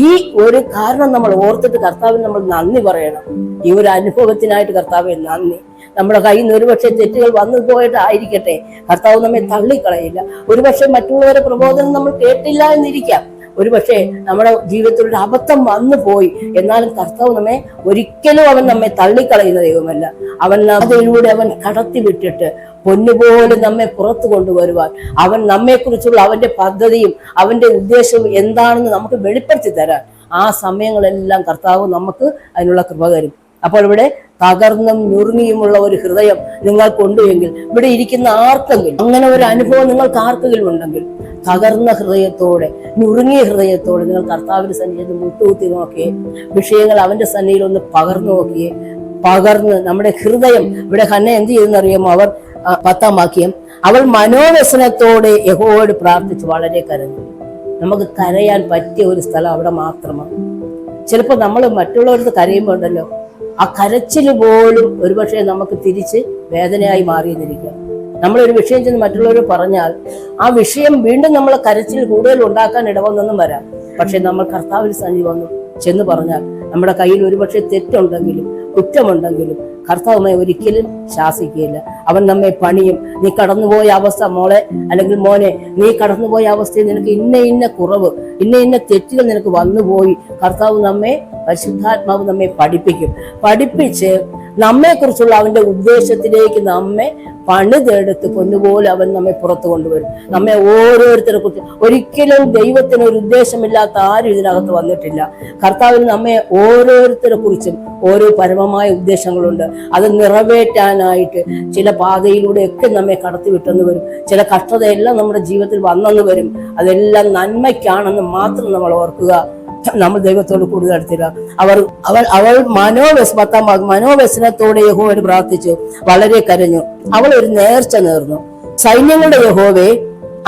ഈ ഒരു കാരണം നമ്മൾ ഓർത്തിട്ട് കർത്താവിന് നമ്മൾ നന്ദി പറയണം. ഈ ഒരു അനുഭവത്തിനായിട്ട് കർത്താവെ നന്ദി. നമ്മുടെ കയ്യിൽ നിന്ന് ഒരുപക്ഷെ തെറ്റുകൾ വന്നു പോയിട്ടായിരിക്കട്ടെ, കർത്താവ് നമ്മെ തള്ളിക്കളയില്ല. ഒരുപക്ഷെ മറ്റുള്ളവരുടെ പ്രബോധനം നമ്മൾ കേട്ടില്ല എന്നിരിക്കാം. ഒരുപക്ഷെ നമ്മുടെ ജീവിതത്തിൽ ഒരു അബദ്ധം വന്നു പോയി. എന്നാലും കർത്താവ് ഒരിക്കലും അവൻ നമ്മെ തള്ളിക്കളയുന്ന ദൈവമല്ല. അവൻ അതിലൂടെ അവൻ കടത്തി വിട്ടിട്ട് പൊന്നുപോലെ നമ്മെ പുറത്തു കൊണ്ടുവരുവാൻ, അവൻ നമ്മെക്കുറിച്ചുള്ള അവന്റെ പദ്ധതിയും അവന്റെ ഉദ്ദേശവും എന്താണെന്ന് നമുക്ക് വെളിപ്പെടുത്തി തരാൻ ആ സമയങ്ങളെല്ലാം കർത്താവ് നമുക്ക് അതിനുള്ള കൃപ തരും. അപ്പോൾ ഇവിടെ തകർന്നും ഞുറുങ്ങിയുമുള്ള ഒരു ഹൃദയം നിങ്ങൾക്കുണ്ട് എങ്കിൽ, ഇവിടെ ഇരിക്കുന്ന ആർക്കെങ്കിലും അങ്ങനെ ഒരു അനുഭവം നിങ്ങൾക്ക് ആർക്കെങ്കിലും ഉണ്ടെങ്കിൽ, തകർന്ന ഹൃദയത്തോടെ, ഞുറുങ്ങിയ ഹൃദയത്തോടെ നിങ്ങൾ കർത്താവിന്റെ സന്നിധിയിൽ മുട്ടുകുത്തി നോക്കിയേ, വിഷയങ്ങൾ അവന്റെ സന്നിധിയിൽ ഒന്ന് പകർന്നു നോക്കിയേ. പകർന്ന് നമ്മുടെ ഹൃദയം, ഇവിടെ ഹന്ന എന്ത് ചെയ്തെന്നറിയാമോ? അവർ 10-ാം വാക്യം, അവൾ മനോവ്യസനത്തോടെ യഹോവയോട് പ്രാർത്ഥിച്ച് വളരെ കരഞ്ഞു. നമുക്ക് കരയാൻ പറ്റിയ ഒരു സ്ഥലം അവിടെ മാത്രമാണ്. ചിലപ്പോൾ നമ്മൾ മറ്റുള്ളവർക്ക് കരയുമ്പോൾ ഉണ്ടല്ലോ, ആ കരച്ചിൽ പോലും ഒരുപക്ഷെ നമുക്ക് തിരിച്ച് വേദനയായി മാറിയെന്നിരിക്കുക. നമ്മളൊരു വിഷയം ചെന്ന് മറ്റുള്ളവർ പറഞ്ഞാൽ ആ വിഷയം വീണ്ടും നമ്മൾ കരച്ചിൽ കൂടുതൽ ഉണ്ടാക്കാൻ ഇടവന്നെന്നും വരാം. പക്ഷെ നമ്മൾ കർത്താവിന് സന്നിധി വന്നു ചെന്ന് പറഞ്ഞാൽ നമ്മുടെ കയ്യിൽ ഒരുപക്ഷെ തെറ്റുണ്ടെങ്കിലും കുറ്റമുണ്ടെങ്കിലും കർത്താവ് ഒരിക്കലും ശാസിക്കുകയില്ല. അവൻ നമ്മെ പണിയും. നീ കടന്നുപോയ അവസ്ഥ മോളെ അല്ലെങ്കിൽ മോനെ, നീ കടന്നുപോയ അവസ്ഥയിൽ നിനക്ക് ഇന്ന കുറവ്, ഇന്ന തെറ്റുകൾ നിനക്ക് വന്നുപോയി. കർത്താവ് നമ്മെ, പരിശുദ്ധാത്മാവ് നമ്മെ പഠിപ്പിച്ച് നമ്മെക്കുറിച്ചുള്ള അവന്റെ ഉദ്ദേശത്തിലേക്ക് നമ്മെ പണിതെടുത്ത് കൊണ്ടുപോലെ അവൻ നമ്മെ പുറത്തു കൊണ്ടുവരും. നമ്മെ ഓരോരുത്തരെ കുറിച്ച് ഒരിക്കലും ദൈവത്തിന് ഒരു ഉദ്ദേശമില്ലാത്ത ആരും ഇതിനകത്ത് വന്നിട്ടില്ല. കർത്താവിന് നമ്മെ ഓരോരുത്തരെ കുറിച്ചും ഓരോ പരമമായ ഉദ്ദേശങ്ങളുണ്ട്. അത് നിറവേറ്റാനായിട്ട് ചില പാതയിലൂടെയൊക്കെ നമ്മെ കടത്തി വിട്ടെന്ന് വരും. ചില കഷ്ടതയെല്ലാം നമ്മുടെ ജീവിതത്തിൽ വന്നെന്ന് വരും. അതെല്ലാം നന്മയ്ക്കാണെന്ന് മാത്രം നമ്മൾ ഓർക്കുക. നമ്മൾ ദൈവത്തോട് കൂടുതൽ അടുത്തില്ല. അവൾ മനോവ്യസനത്തോടെ യഹോവയോട് പ്രാർത്ഥിച്ചു, വളരെ കരഞ്ഞു. അവൾ ഒരു നേർച്ച നേർന്നു. സൈന്യങ്ങളുടെ യഹോവേ,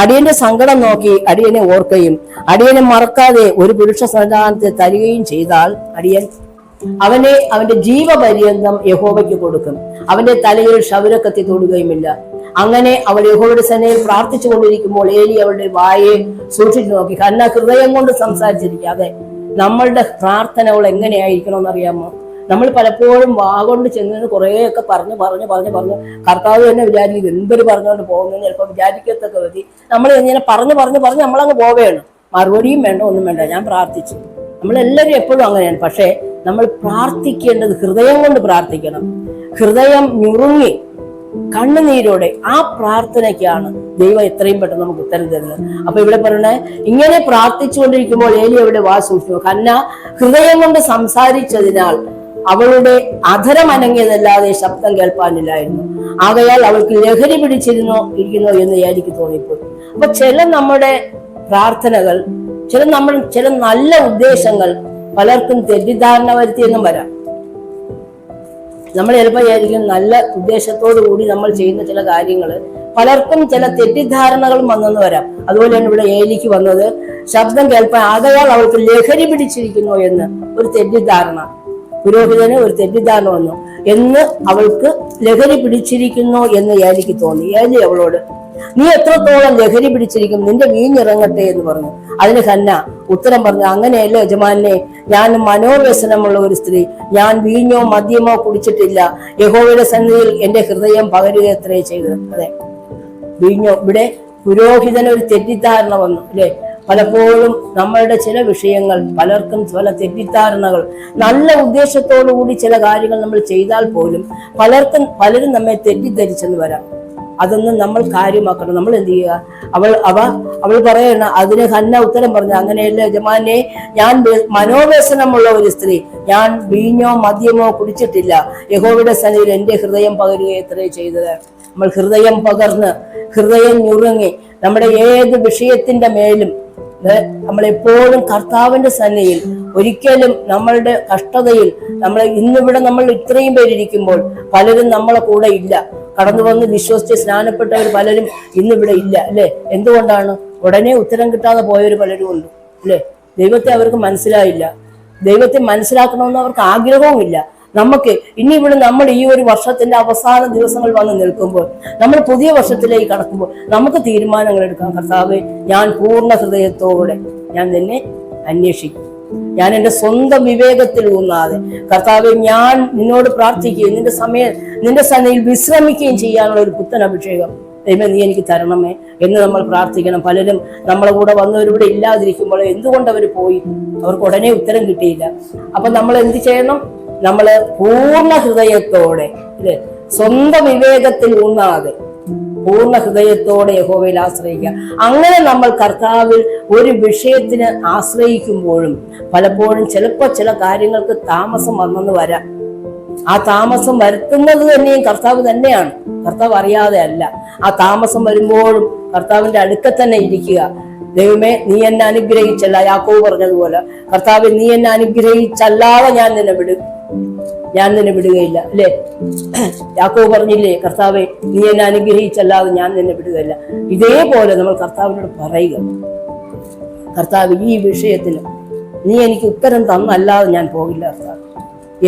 അടിയന്റെ സങ്കടം നോക്കി അടിയനെ ഓർക്കുകയും അടിയനെ മറക്കാതെ ഒരു പുരുഷ സന്താനത്തെ തരികയും ചെയ്താൽ അടിയൻ അവന്റെ ജീവപര്യന്തം യഹോവയ്ക്ക് കൊടുക്കും. അവന്റെ തലയിൽ ക്ഷൗരക്കത്തി തൊടുകയുമില്ല. അങ്ങനെ അവൾ യഹോവയുടെ സന്നിധിയിൽ പ്രാർത്ഥിച്ചു കൊണ്ടിരിക്കുമ്പോൾ ഏലി അവളുടെ വായെ സൂക്ഷിച്ചു നോക്കി. ഹന്ന ഹൃദയം കൊണ്ട് സംസാരിച്ചിരിക്കാതെ നമ്മളുടെ പ്രാർത്ഥനകൾ എങ്ങനെയായിരിക്കണമെന്ന് അറിയാമോ? നമ്മൾ പലപ്പോഴും വാഗൊണ്ട് ചെന്ന് കുറേയൊക്കെ പറഞ്ഞു കർത്താവ് തന്നെ വിചാരിക്കും എന്തൊരു പറഞ്ഞുകൊണ്ട് പോകുന്നു ചിലപ്പോൾ വിചാരിക്കത്തൊക്കെ മതി. നമ്മൾ ഇങ്ങനെ പറഞ്ഞു നമ്മളങ്ങ് പോവുകയാണ്. മറുപടിയും വേണ്ട, ഒന്നും വേണ്ട, ഞാൻ പ്രാർത്ഥിച്ചു. നമ്മളെല്ലാവരും എപ്പോഴും അങ്ങനെയാണ്. പക്ഷേ നമ്മൾ പ്രാർത്ഥിക്കേണ്ടത് ഹൃദയം കൊണ്ട് പ്രാർത്ഥിക്കണം. ഹൃദയം ഞുറുങ്ങി കണ്ണുനീരോടെ ആ പ്രാർത്ഥനയ്ക്കാണ് ദൈവം എത്രയും പെട്ടെന്ന് നമുക്ക് ഉത്തരം തരുന്നത്. അപ്പൊ ഇവിടെ പറയണേ, ഇങ്ങനെ പ്രാർത്ഥിച്ചുകൊണ്ടിരിക്കുമ്പോൾ ഏലി അവിടെ സൂക്ഷിച്ചു. ഹന്ന ഹൃദയം കൊണ്ട് സംസാരിച്ചതിനാൽ അവളുടെ അധരം അനങ്ങിയതല്ലാതെ ശബ്ദം കേൾപ്പാനില്ലായിരുന്നു. ആകയാൽ അവൾക്ക് ലഹരി ഇരിക്കുന്നോ എന്ന് ഏലിക്ക് തോന്നിപ്പോയി. അപ്പൊ ചില നമ്മുടെ പ്രാർത്ഥനകൾ, ചില നല്ല ഉദ്ദേശങ്ങൾ പലർക്കും തെറ്റിദ്ധാരണ വരുത്തിയെന്നും വരാം. നമ്മൾ ചിലപ്പോൾ വിചാരിക്കും നല്ല ഉദ്ദേശത്തോടു കൂടി നമ്മൾ ചെയ്യുന്ന ചില കാര്യങ്ങൾ പലർക്കും ചില തെറ്റിദ്ധാരണകളും വന്നെന്ന് വരാം. അതുപോലെയാണ് ഇവിടെ ഏലിക്ക് വന്നത്. ശബ്ദം കേൾപ്പാൻ ആകയാൽ അവൾക്ക് ലഹരി പിടിച്ചിരിക്കുന്നു എന്ന് ഒരു തെറ്റിദ്ധാരണ, പുരോഹിതന് ഒരു തെറ്റിദ്ധാരണ വന്നു എന്ന് അവൾക്ക് ലഹരി പിടിച്ചിരിക്കുന്നു എന്ന് ഏലിക്ക് തോന്നി. ഏലി അവളോട്, നീ എത്രത്തോളം ലഹരി പിടിച്ചിരിക്കും, നിന്റെ വീഞ്ഞിറങ്ങട്ടെ എന്ന് പറഞ്ഞു. അതിന് ഹന്ന ഉത്തരം പറഞ്ഞു, അങ്ങനെയല്ല യജമാനെ, ഞാൻ മനോവ്യസനമുള്ള ഒരു സ്ത്രീ, ഞാൻ വീഞ്ഞോ മദ്യമോ കുടിച്ചിട്ടില്ല. യഹോവയുടെ സന്നിധിയിൽ എന്റെ ഹൃദയം പകരുക എത്രേ ചെയ്തത്. അതെ, വീഞ്ഞോ, ഇവിടെ പുരോഹിതന് ഒരു തെറ്റിദ്ധാരണ വന്നു അല്ലെ. പലപ്പോഴും നമ്മളുടെ ചില വിഷയങ്ങൾ പലർക്കും പല തെറ്റിദ്ധാരണകൾ, നല്ല ഉദ്ദേശത്തോടു കൂടി ചില കാര്യങ്ങൾ നമ്മൾ ചെയ്താൽ പോലും പലരും നമ്മെ തെറ്റിദ്ധരിച്ചെന്ന് വരാം. അതൊന്നും നമ്മൾ കാര്യമാക്കണം. നമ്മൾ എന്ത് ചെയ്യുക? അവൾ പറയണ, അതിന് ഹന്ന ഉത്തരം പറഞ്ഞു, അങ്ങനെയല്ല യജമാനെ, ഞാൻ മനോവ്യസനമുള്ള ഒരു സ്ത്രീ, ഞാൻ വീഞ്ഞോ മദ്യമോ കുടിച്ചിട്ടില്ല. യഹോവയുടെ സന്നിധിയിൽ എന്റെ ഹൃദയം പകരുക എത്രേ ചെയ്തത്. നമ്മൾ ഹൃദയം പകർന്ന്, ഹൃദയം ഞുറുങ്ങി, നമ്മുടെ ഏത് വിഷയത്തിന്റെ മേലും നമ്മളെപ്പോഴും കർത്താവിന്റെ സന്നിധിയിൽ, ഒരിക്കലും നമ്മളുടെ കഷ്ടതയിൽ ഇന്നിവിടെ നമ്മൾ ഇത്രയും പേരിരിക്കുമ്പോൾ പലരും നമ്മളെ കൂടെ ഇല്ല. കടന്നു വന്ന് വിശ്വസിച്ച് സ്നാനപ്പെട്ടവർ പലരും ഇന്നിവിടെ ഇല്ല അല്ലെ. എന്തുകൊണ്ടാണ്? ഉടനെ ഉത്തരം കിട്ടാതെ പോയവർ പലരും ഉണ്ട് അല്ലെ. ദൈവത്തെ അവർക്ക് മനസ്സിലായില്ല. ദൈവത്തെ മനസ്സിലാക്കണമെന്ന് അവർക്ക് ആഗ്രഹവും ഇല്ല. നമുക്ക് ഇനി ഇവിടെ നമ്മൾ ഈ ഒരു വർഷത്തിന്റെ അവസാന ദിവസങ്ങൾ വന്ന് നിൽക്കുമ്പോൾ, നമ്മൾ പുതിയ വർഷത്തിലേക്ക് കടക്കുമ്പോൾ നമുക്ക് തീരുമാനങ്ങൾ എടുക്കാം. കർത്താവേ, ഞാൻ പൂർണ്ണ ഹൃദയത്തോടെ ഞാൻ നിന്നെ അന്വേഷിക്കും. ഞാൻ എൻ്റെ സ്വന്തം വിവേകത്തിൽ ഊന്നാതെ കർത്താവെ, ഞാൻ നിന്നോട് പ്രാർത്ഥിക്കുകയും നിന്റെ സന്നിധിയിൽ വിശ്രമിക്കുകയും ചെയ്യാനുള്ള ഒരു പുത്തൻ അഭിഷേകം ദൈവമേ നീ എനിക്ക് തരണമേ എന്ന് നമ്മൾ പ്രാർത്ഥിക്കണം. പലരും നമ്മളെ കൂടെ വന്നവരിവിടെ ഇല്ലാതിരിക്കുമ്പോൾ എന്തുകൊണ്ട് അവർ പോയി? അവർക്ക് ഉടനെ ഉത്തരം കിട്ടിയില്ല. അപ്പൊ നമ്മൾ എന്ത് ചെയ്യണം? നമ്മള് പൂർണ്ണ ഹൃദയത്തോടെ അല്ലെ, സ്വന്തം വിവേകത്തിൽ ഊന്നാതെ പൂർണ്ണ ഹൃദയത്തോടെ യഹോവയിൽ ആശ്രയിക്കുക. അങ്ങനെ നമ്മൾ കർത്താവിൽ ഒരു വിഷയത്തിന് ആശ്രയിക്കുമ്പോഴും പലപ്പോഴും ചിലപ്പോൾ ചില കാര്യങ്ങൾക്ക് താമസം വന്നെന്ന് വരാം. ആ താമസം വരുത്തുന്നത് തന്നെയും കർത്താവ് തന്നെയാണ്, കർത്താവ് അറിയാതെ അല്ല. ആ താമസം വരുമ്പോഴും കർത്താവിന്റെ അടുക്ക തന്നെ ഇരിക്കുക. ദൈവമേ, നീ എന്നെ അനുഗ്രഹിച്ചല്ല, യാക്കോബ് പറഞ്ഞതുപോലെ, കർത്താവ് നീ എന്നെ അനുഗ്രഹിച്ചല്ലാതെ ഞാൻ നിന്നെ വിടുകയില്ല അല്ലെ. യാക്കോബ് പറഞ്ഞില്ലേ, കർത്താവെ നീ എന്നെ അനുഗ്രഹിച്ചല്ലാതെ ഞാൻ നിന്നെ വിടുകയില്ല. ഇതേപോലെ നമ്മൾ കർത്താവിനോട് പറയുക, കർത്താവ് ഈ വിഷയത്തിന് നീ എനിക്ക് ഉത്തരം തന്നല്ലാതെ ഞാൻ പോകില്ല കർത്താവ്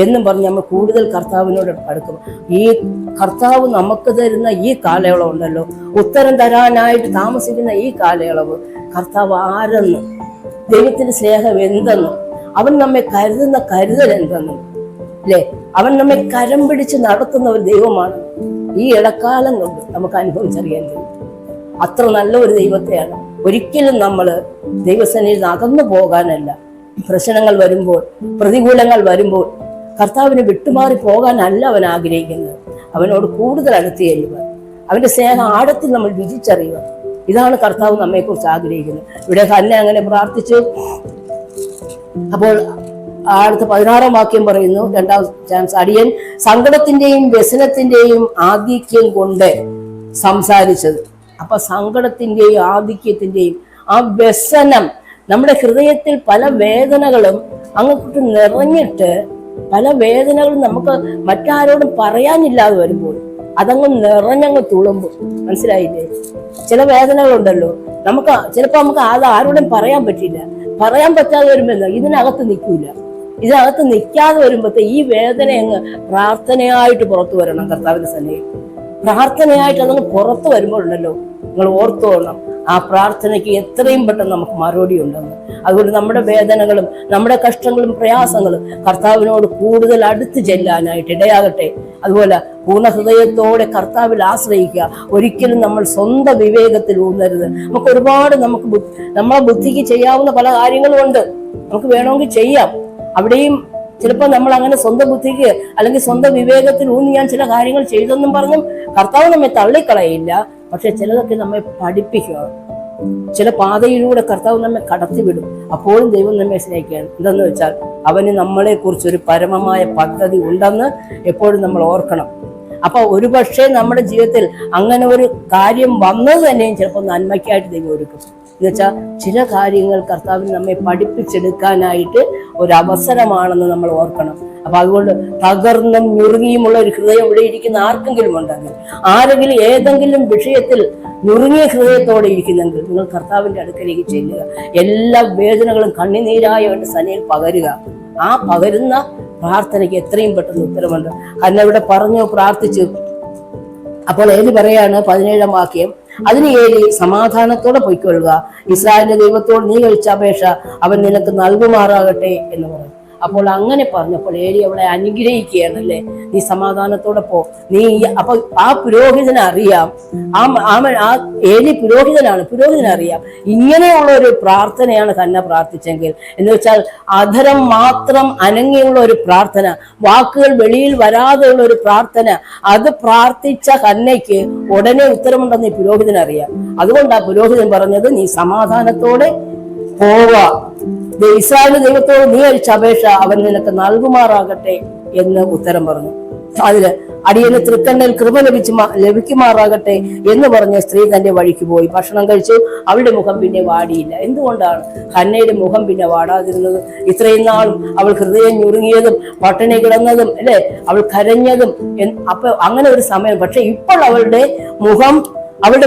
എന്നും പറഞ്ഞ് നമ്മൾ കൂടുതൽ കർത്താവിനോട് അടുക്കും. ഈ കർത്താവ് നമുക്ക് തരുന്ന ഈ കാലയളവ് ഉണ്ടല്ലോ, ഉത്തരം തരാനായിട്ട് താമസിക്കുന്ന ഈ കാലയളവ്, കർത്താവ് ആരെന്ന്, ദൈവത്തിന്റെ സ്നേഹം എന്തെന്നും, അവൻ നമ്മെ കരുതുന്ന കരുതൽ എന്തെന്നും, അല്ലേ, അവൻ നമ്മെ കരം പിടിച്ച് നടത്തുന്ന ഒരു ദൈവമാണ് ഈ ഇടക്കാലം കൊണ്ട് നമുക്ക് അനുഭവിച്ചറിയാൻ കഴിയും. അത്ര നല്ല ഒരു ദൈവത്തെയാണ്. ഒരിക്കലും നമ്മൾ ദൈവസന്നിധിയിൽ അകന്നു പോകാനല്ല, പ്രശ്നങ്ങൾ വരുമ്പോൾ, പ്രതികൂലങ്ങൾ വരുമ്പോൾ കർത്താവിനെ വിട്ടുമാറി പോകാനല്ല അവൻ ആഗ്രഹിക്കുന്നത്. അവനോട് കൂടുതൽ അടുത്ത് ചെല്ലുക, അവന്റെ സ്നേഹം ആഴത്തിൽ നമ്മൾ രുചിച്ചറിയുക. ഇതാണ് കർത്താവ് നമ്മെക്കുറിച്ച് ആഗ്രഹിക്കുന്നത്. ഇവിടെ ഹന്ന അങ്ങനെ പ്രാർത്ഥിച്ചു. അപ്പോൾ അടുത്ത 16-ാം വാക്യം പറയുന്നു, 2-ാം ചാൻസ്, അടിയൻ സങ്കടത്തിന്റെയും വ്യസനത്തിന്റെയും ആധിക്യം കൊണ്ട് സംസാരിച്ചത്. അപ്പൊ സങ്കടത്തിന്റെയും ആധിക്യത്തിന്റെയും ആ വ്യസനം, നമ്മുടെ ഹൃദയത്തിൽ പല വേദനകളും അങ്ങോട്ട് നിറഞ്ഞിട്ട്, പല വേദനകളും നമുക്ക് മറ്റാരോടും പറയാനില്ലാതെ വരുമ്പോൾ അതങ്ങ് നിറഞ്ഞങ്ങ് തുളുമ്പും. മനസ്സിലായില്ലേ? ചില വേദനകളുണ്ടല്ലോ, ചിലപ്പോ നമുക്ക് അത് ആരോടും പറയാൻ പറ്റില്ല. പറയാൻ പറ്റാതെ വരുമ്പോ ഇതിനകത്ത് നിൽക്കൂല. ഇതിനകത്ത് നിൽക്കാതെ വരുമ്പോഴത്തെ ഈ വേദന അങ്ങ് പ്രാർത്ഥനയായിട്ട് പുറത്തു വരണം. കർത്താവിന്റെ സന്നിധിയിൽ പ്രാർത്ഥനയായിട്ട് അതങ്ങ് പുറത്തു വരുമ്പോഴുണ്ടല്ലോ, നിങ്ങൾ ഓർത്തോണം, ആ പ്രാർത്ഥനയ്ക്ക് എത്രയും പെട്ടെന്ന് നമുക്ക് മറുപടി ഉണ്ടെന്ന്. അതുകൊണ്ട് നമ്മുടെ വേദനകളും നമ്മുടെ കഷ്ടങ്ങളും പ്രയാസങ്ങളും കർത്താവിനോട് കൂടുതൽ അടുത്ത് ചെല്ലാനായിട്ട് ഇടയാകട്ടെ. അതുപോലെ പൂർണ്ണ ഹൃദയത്തോടെ കർത്താവിൽ ആശ്രയിക്കുക. ഒരിക്കലും നമ്മൾ സ്വന്തം വിവേകത്തിൽ ഊന്നരുത്. നമുക്ക് ഒരുപാട് നമ്മളെ ബുദ്ധിക്ക് ചെയ്യാവുന്ന പല കാര്യങ്ങളും ഉണ്ട്, നമുക്ക് വേണമെങ്കിൽ ചെയ്യാം. അവിടെയും ചിലപ്പോൾ നമ്മൾ അങ്ങനെ സ്വന്തം ബുദ്ധിക്ക് അല്ലെങ്കിൽ സ്വന്തം വിവേകത്തിൽ ഊന്നി ഞാൻ ചില കാര്യങ്ങൾ ചെയ്തെന്നും പറഞ്ഞും കർത്താവ് നമ്മെ തള്ളിക്കളയില്ല. പക്ഷെ ചിലതൊക്കെ നമ്മെ പഠിപ്പിക്കുക. ചില പാതയിലൂടെ കർത്താവ് നമ്മെ കടത്തിവിടും. അപ്പോഴും ദൈവം നമ്മെ സ്നേഹിക്കുകയാണ്. എന്തെന്ന് വെച്ചാൽ അവന് നമ്മളെ കുറിച്ചൊരു പരമമായ പദ്ധതി ഉണ്ടെന്ന് എപ്പോഴും നമ്മൾ ഓർക്കണം. അപ്പൊ ഒരുപക്ഷെ നമ്മുടെ ജീവിതത്തിൽ അങ്ങനെ ഒരു കാര്യം വന്നത് തന്നെയും ചിലപ്പോൾ നന്മയ്ക്കായിട്ട് ദൈവം ഒരുക്കും. എന്നുവെച്ചാൽ ചില കാര്യങ്ങൾ കർത്താവിന് നമ്മെ പഠിപ്പിച്ചെടുക്കാനായിട്ട് ഒരു അവസരമാണെന്ന് നമ്മൾ ഓർക്കണം. അപ്പൊ അതുകൊണ്ട് തകർന്നും ഞുറുങ്ങിയുമുള്ള ഒരു ഹൃദയം ഇവിടെ ഇരിക്കുന്ന ആർക്കെങ്കിലും ഉണ്ടെങ്കിൽ, ആരെങ്കിലും ഏതെങ്കിലും വിഷയത്തിൽ ഞുറുങ്ങിയ ഹൃദയത്തോടെ ഇരിക്കുന്നെങ്കിൽ നിങ്ങൾ കർത്താവിന്റെ അടുക്കലേക്ക് ചെല്ലുക. എല്ലാ വേദനകളും കണ്ണുനീരായ അവന്റെ സന്നിധിയിൽ പകരുക. ആ പകരുന്ന പ്രാർത്ഥനയ്ക്ക് എത്രയും പെട്ടെന്ന് ഉത്തരമുണ്ട്. കാരണം ഇവിടെ പറഞ്ഞു പ്രാർത്ഥിച്ചു. അപ്പോൾ ഏലി പറയാണ് 17-ാം വാക്യം, അതിന് ഏലി സമാധാനത്തോടെ പൊയ്ക്കൊള്ളുക, ഇസ്രായേലിന്റെ ദൈവത്തോട് നീ കഴിച്ച അപേക്ഷ അവൻ നിനക്ക് നൽകുമാറാകട്ടെ എന്ന് പറഞ്ഞു. അപ്പോൾ അങ്ങനെ പറഞ്ഞപ്പോൾ ഏലി അവളെ അനുഗ്രഹിക്കുകയാണ്. അല്ലേ, നീ സമാധാനത്തോടെ പോ. അപ്പൊ ആ പുരോഹിതനെ അറിയാം, ആ ഏലി പുരോഹിതനറിയാം ഇങ്ങനെയുള്ള ഒരു പ്രാർത്ഥനയാണ് ഹന്ന പ്രാർത്ഥിച്ചെങ്കിൽ. എന്ന് വെച്ചാൽ അധരം മാത്രം അനങ്ങിയുള്ള ഒരു പ്രാർത്ഥന, വാക്കുകൾ വെളിയിൽ വരാതെയുള്ള ഒരു പ്രാർത്ഥന, അത് പ്രാർത്ഥിച്ച ഹന്നയ്ക്ക് ഉടനെ ഉത്തരമുണ്ടെന്ന് ഈ പുരോഹിതനറിയാം. അതുകൊണ്ട് ആ പുരോഹിതൻ പറഞ്ഞത് നീ സമാധാനത്തോടെ പോവാ, ഇസ്രായേൽ ദൈവത്തോട് നീ അയച്ച അപേക്ഷ അവൻ നിനക്ക് നൽകുമാറാകട്ടെ എന്ന് ഉത്തരം പറഞ്ഞു. അതിന് അടിയന് തൃക്കണ്ണിൽ കൃപ ലഭിക്കുമാറാകട്ടെ എന്ന് പറഞ്ഞ സ്ത്രീ തന്റെ വഴിക്ക് പോയി ഭക്ഷണം കഴിച്ചു. അവളുടെ മുഖം പിന്നെ വാടിയില്ല. എന്തുകൊണ്ടാണ് ഹന്നയുടെ മുഖം പിന്നെ വാടാതിരുന്നത്? ഇത്രയും നാളും അവൾ ഹൃദയം ഞുറുങ്ങിയതും പട്ടിണി കിടന്നതും, അല്ലെ, അവൾ കരഞ്ഞതും, അപ്പൊ അങ്ങനെ ഒരു സമയം. പക്ഷെ ഇപ്പോൾ അവളുടെ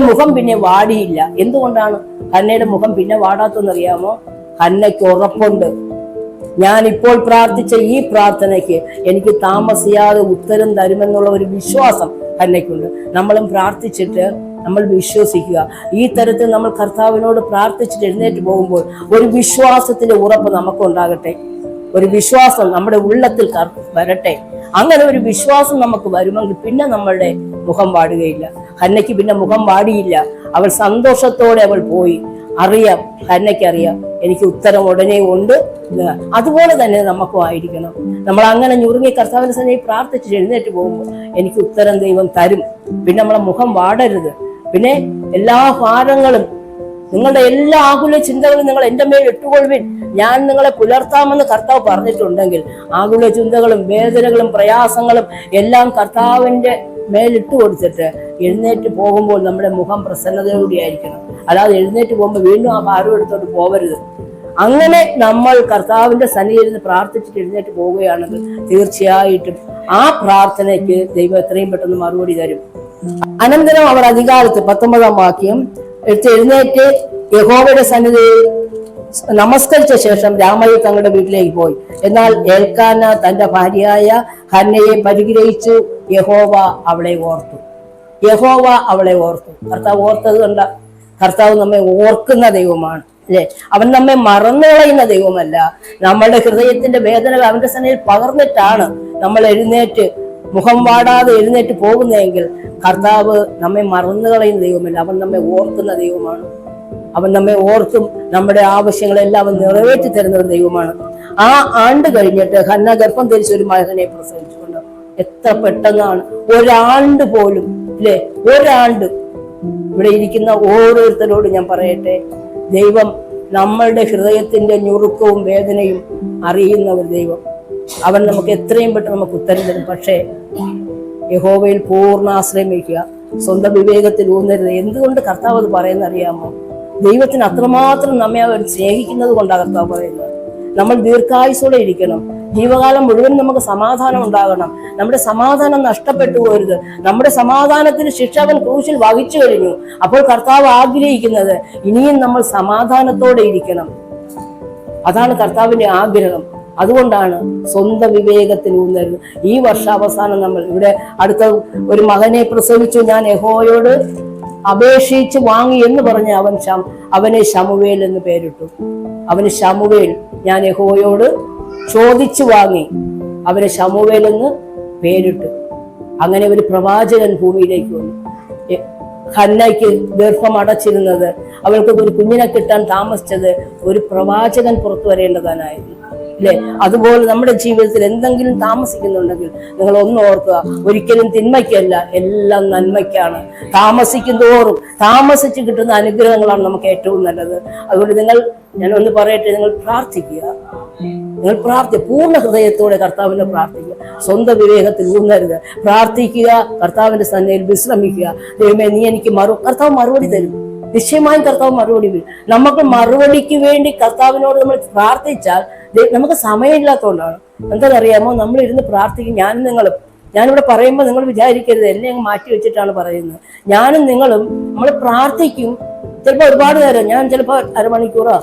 മുഖം പിന്നെ വാടിയില്ല. എന്തുകൊണ്ടാണ് ഹന്നയുടെ മുഖം പിന്നെ വാടാത്തെന്നറിയാമോ? ഹന്നയ്ക്ക് ഉറപ്പുണ്ട്, ഞാൻ ഇപ്പോൾ പ്രാർത്ഥിച്ച ഈ പ്രാർത്ഥനയ്ക്ക് എനിക്ക് താമസിയാതെ ഉത്തരം തരുമെന്നുള്ള ഒരു വിശ്വാസം ഹന്നയ്ക്കുണ്ട്. നമ്മളും പ്രാർത്ഥിച്ചിട്ട് നമ്മൾ വിശ്വസിക്കുക. ഈ തരത്തിൽ നമ്മൾ കർത്താവിനോട് പ്രാർത്ഥിച്ചിട്ട് എഴുന്നേറ്റ് പോകുമ്പോൾ ഒരു വിശ്വാസത്തിന്റെ ഉറപ്പ് നമുക്കുണ്ടാകട്ടെ. ഒരു വിശ്വാസം നമ്മുടെ ഉള്ളത്തിൽ വരട്ടെ. അങ്ങനെ ഒരു വിശ്വാസം നമുക്ക് വരുമെങ്കിൽ പിന്നെ നമ്മളുടെ മുഖം വാടുകയില്ല. ഹന്നയ്ക്ക് പിന്നെ മുഖം വാടിയില്ല. അവൾ സന്തോഷത്തോടെ അവൾ പോയി. അറിയാം, ഹന്നയ്ക്കറിയാം എനിക്ക് ഉത്തരം ഉടനെ ഉണ്ട്. അതുപോലെ തന്നെ നമുക്കും ആയിരിക്കണം. നമ്മൾ അങ്ങനെ ഞുറുങ്ങി കർത്താവിന്റെ സന്നിധിയിൽ പ്രാർത്ഥിച്ച് എഴുന്നേറ്റ് പോകുമ്പോൾ എനിക്ക് ഉത്തരം ദൈവം തരും. പിന്നെ നമ്മളെ മുഖം വാടരുത്. പിന്നെ എല്ലാ ഭാരങ്ങളും, നിങ്ങളുടെ എല്ലാ ആകുല ചിന്തകളും നിങ്ങൾ എന്റെ മേൽ ഇട്ടുകൊള്ളുവിൻ, ഞാൻ നിങ്ങളെ പുലർത്താമെന്ന് കർത്താവ് പറഞ്ഞിട്ടുണ്ടെങ്കിൽ ആകുല ചിന്തകളും വേദനകളും പ്രയാസങ്ങളും എല്ലാം കർത്താവിന്റെ മേലിട്ട് കൊടുത്തിട്ട് എഴുന്നേറ്റ് പോകുമ്പോൾ നമ്മുടെ മുഖം പ്രസന്നതയോടെ ആയിരിക്കണം. അല്ലാതെ എഴുന്നേറ്റ് പോകുമ്പോൾ വീണ്ടും ആ ഭാരം എടുത്തോട്ട് പോകരുത്. അങ്ങനെ നമ്മൾ കർത്താവിന്റെ സന്നിധിയിൽ നിന്ന് പ്രാർത്ഥിച്ചിട്ട് എഴുന്നേറ്റ് പോവുകയാണെങ്കിൽ തീർച്ചയായിട്ടും ആ പ്രാർത്ഥനയ്ക്ക് ദൈവം എത്രയും പെട്ടെന്ന് മറുപടി തരും. അനന്തരം അവർ അധികാരത്തിൽ 19-ാം വാക്യം എഴുന്നേറ്റ് യഹോവയുടെ സന്നിധിയിൽ നമസ്കരിച്ച ശേഷം രാമയിൽ തങ്ങളുടെ വീട്ടിലേക്ക് പോയി. എന്നാൽ എൽക്കാന തന്റെ ഭാര്യയായ ഹന്നയെ പരിഗ്രഹിച്ചു. യഹോവ അവളെ ഓർത്തു. യഹോവ അവളെ ഓർത്തു. കർത്താവ് ഓർത്തത് കണ്ട. കർത്താവ് നമ്മെ ഓർക്കുന്ന ദൈവമാണ്, അല്ലെ? അവൻ നമ്മെ മറന്നു കളയുന്ന ദൈവമല്ല. നമ്മളുടെ ഹൃദയത്തിന്റെ വേദനകൾ അവന്റെ സന്നിധിയിൽ പകർന്നിട്ടാണ് നമ്മൾ എഴുന്നേറ്റ് മുഖം വാടാതെ എഴുന്നേറ്റ് പോകുന്നതെങ്കിൽ കർത്താവ് നമ്മെ മറന്നു കളയുന്ന ദൈവമല്ല. അവൻ നമ്മെ ഓർക്കുന്ന ദൈവമാണ്. അവൻ നമ്മെ ഓർത്തും നമ്മുടെ ആവശ്യങ്ങളെല്ലാം അവൻ നിറവേറ്റി തരുന്ന ഒരു ദൈവമാണ്. ആ ആണ്ട് കഴിഞ്ഞിട്ട് ഹന്ന ഗർഭം ധരിച്ച ഒരു മകനെ പ്രസവിച്ചുകൊണ്ട് എത്ര പെട്ടെന്നാണ്! ഒരാണ്ട് പോലും, അല്ലെ? ഒരാണ്ട്. ഇവിടെ ഇരിക്കുന്ന ഓരോരുത്തരോട് ഞാൻ പറയട്ടെ, ദൈവം നമ്മളുടെ ഹൃദയത്തിന്റെ ഞുറുക്കവും വേദനയും അറിയുന്ന ഒരു ദൈവം. അവൻ നമുക്ക് എത്രയും പെട്ടെന്ന് നമുക്ക് ഉത്തരം തരും. പക്ഷേ യഹോവയിൽ പൂർണ്ണ ആശ്രയം വയ്ക്കുക, സ്വന്തം വിവേകത്തിൽ ഊന്നരുത്. എന്തുകൊണ്ട് കർത്താവ് അത് പറയുന്നത് അറിയാമോ? ദൈവത്തിന് അത്രമാത്രം നമ്മെ അവർ സ്നേഹിക്കുന്നത് കൊണ്ടാണ് കർത്താവ് പറയുന്നത്. നമ്മൾ ദീർഘായുസോടെ ഇരിക്കണം. ജീവകാലം മുഴുവൻ നമുക്ക് സമാധാനം ഉണ്ടാകണം. നമ്മുടെ സമാധാനം നഷ്ടപ്പെട്ടു പോരുത്. നമ്മുടെ സമാധാനത്തിന് ശിക്ഷ അവൻ ക്രൂശിൽ വഹിച്ചു കഴിഞ്ഞു. അപ്പോൾ കർത്താവ് ആഗ്രഹിക്കുന്നത് ഇനിയും നമ്മൾ സമാധാനത്തോടെ ഇരിക്കണം. അതാണ് കർത്താവിന്റെ ആഗ്രഹം. അതുകൊണ്ടാണ് സ്വന്തം വിവേകത്തിൽ ഊന്നരുത്. ഈ വർഷാവസാനം നമ്മൾ ഇവിടെ അടുത്ത ഒരു മകനെ പ്രസവിച്ചു, ഞാൻ യഹോവയോട് അപേക്ഷിച്ച് വാങ്ങി എന്ന് പറഞ്ഞ് അവനെ ശമൂവേൽ എന്ന് പേരിട്ടു. അവന് ശമൂവേൽ, ഞാൻ യഹോവയോട് ചോദിച്ചു വാങ്ങി, അവനെ ശമൂവേൽ എന്ന് പേരിട്ടു. അങ്ങനെ ഒരു പ്രവാചകൻ ഭൂമിയിലേക്ക് വന്നു. ഹന്നയ്ക്ക് ഗർഭം അടച്ചിരുന്നത്, അവൾക്ക് ഒരു കുഞ്ഞിനെ കിട്ടാൻ താമസിച്ചത് ഒരു പ്രവാചകൻ പുറത്തു വരേണ്ടതാനായിരുന്നു, അല്ലെ? അതുപോലെ നമ്മുടെ ജീവിതത്തിൽ എന്തെങ്കിലും താമസിക്കുന്നുണ്ടെങ്കിൽ നിങ്ങൾ ഒന്ന് ഓർക്കുക, ഒരിക്കലും തിന്മയ്ക്കല്ല, എല്ലാം നന്മയ്ക്കാണ്. താമസിക്കും തോറും താമസിച്ച് കിട്ടുന്ന അനുഗ്രഹങ്ങളാണ് നമുക്ക് ഏറ്റവും നല്ലത്. അതുകൊണ്ട് ഞാൻ ഒന്ന് പറയട്ടെ, നിങ്ങൾ പ്രാർത്ഥിക്കുക. പൂർണ്ണ ഹൃദയത്തോടെ കർത്താവിനെ പ്രാർത്ഥിക്കുക. സ്വന്തം വിവേകത്തിൽ ഊന്നരുത്. പ്രാർത്ഥിക്കുക, കർത്താവിന്റെ സന്നിധിയിൽ വിശ്രമിക്കുക. ദൈവമേ, നീ എനിക്ക് കർത്താവ് മറുപടി തരും. നിശ്ചയമായും കർത്താവ് മറുപടി വരും. നമുക്ക് മറുപടിക്ക് വേണ്ടി കർത്താവിനോട് നമ്മൾ പ്രാർത്ഥിച്ചാൽ നമുക്ക് സമയമില്ലാത്തതുകൊണ്ടാണ്. എന്താണെന്നറിയാമോ? നമ്മൾ ഇരുന്ന് പ്രാർത്ഥിക്കും. ഞാനിവിടെ പറയുമ്പോൾ നിങ്ങൾ വിചാരിക്കരുത് എന്നെ അങ്ങ് മാറ്റി വെച്ചിട്ടാണ് പറയുന്നത്. ഞാനും നിങ്ങളും നമ്മൾ പ്രാർത്ഥിക്കും. ചിലപ്പോൾ ഒരുപാട് നേരം, ഞാൻ ചിലപ്പോൾ അരമണിക്കൂറോ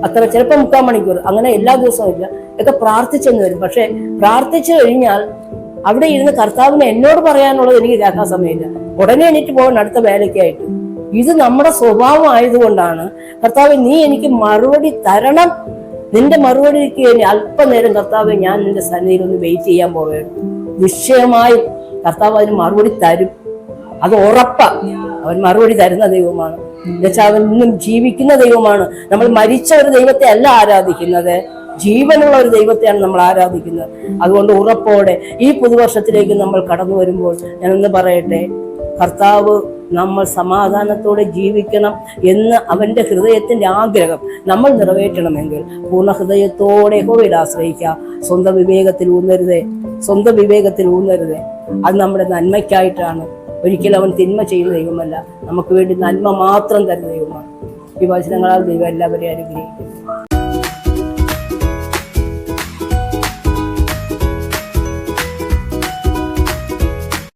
അത്ര, ചിലപ്പോൾ 3/4 മണിക്കൂർ, അങ്ങനെ എല്ലാ ദിവസവും ഇല്ല, ഒക്കെ പ്രാർത്ഥിച്ചെന്ന് വരും. പക്ഷെ പ്രാർത്ഥിച്ചു കഴിഞ്ഞാൽ അവിടെ ഇരുന്ന് കർത്താവിന് എന്നോട് പറയാനുള്ളത് എനിക്ക് കേൾക്കാൻ സമയമില്ല. ഉടനെ എണീറ്റ് പോകണം അടുത്ത വേലയ്ക്കായിട്ട്. ഇത് നമ്മുടെ സ്വഭാവം ആയതുകൊണ്ടാണ് കർത്താവ്, നീ എനിക്ക് മറുപടി തരണം. നിന്റെ മറുപടിക്ക് അല്പനേരം കർത്താവ് ഞാൻ നിന്റെ സന്നിധിയിൽ ഒന്ന് വെയിറ്റ് ചെയ്യാൻ പോവുകയാണ്. നിശ്ചയമായും കർത്താവ് അതിന് മറുപടി തരും. അത് ഉറപ്പാ. അവൻ മറുപടി തരുന്ന ദൈവമാണ്. എന്നുവെച്ചാൽ അവൻ ഇന്നും ജീവിക്കുന്ന ദൈവമാണ്. നമ്മൾ മരിച്ച ഒരു ദൈവത്തെ അല്ല ആരാധിക്കുന്നത്, ജീവനുള്ള ഒരു ദൈവത്തെയാണ് നമ്മൾ ആരാധിക്കുന്നത്. അതുകൊണ്ട് ഉറപ്പോടെ ഈ പുതുവർഷത്തിലേക്ക് നമ്മൾ കടന്നു വരുമ്പോൾ ഞാനൊന്ന് പറയട്ടെ, കർത്താവ് നമ്മൾ സമാധാനത്തോടെ ജീവിക്കണം എന്ന് അവന്റെ ഹൃദയത്തിന്റെ ആഗ്രഹം നമ്മൾ നിറവേറ്റണമെങ്കിൽ പൂർണ്ണ ഹൃദയത്തോടെ യഹോവയിൽ ആശ്രയിക്കുക. സ്വന്തം വിവേകത്തിൽ ഊന്നരുതേ. അത് നമ്മുടെ നന്മയ്ക്കായിട്ടാണ്. ഒരിക്കലും അവൻ തിന്മ ചെയ്യുന്ന ദൈവമല്ല, നമുക്ക് വേണ്ടി നന്മ മാത്രം തരുന്ന ദൈവമാണ്. ഈ വചനങ്ങളാൽ ദൈവം എല്ലാവരെയും അനുഗ്രഹിക്കുന്നു.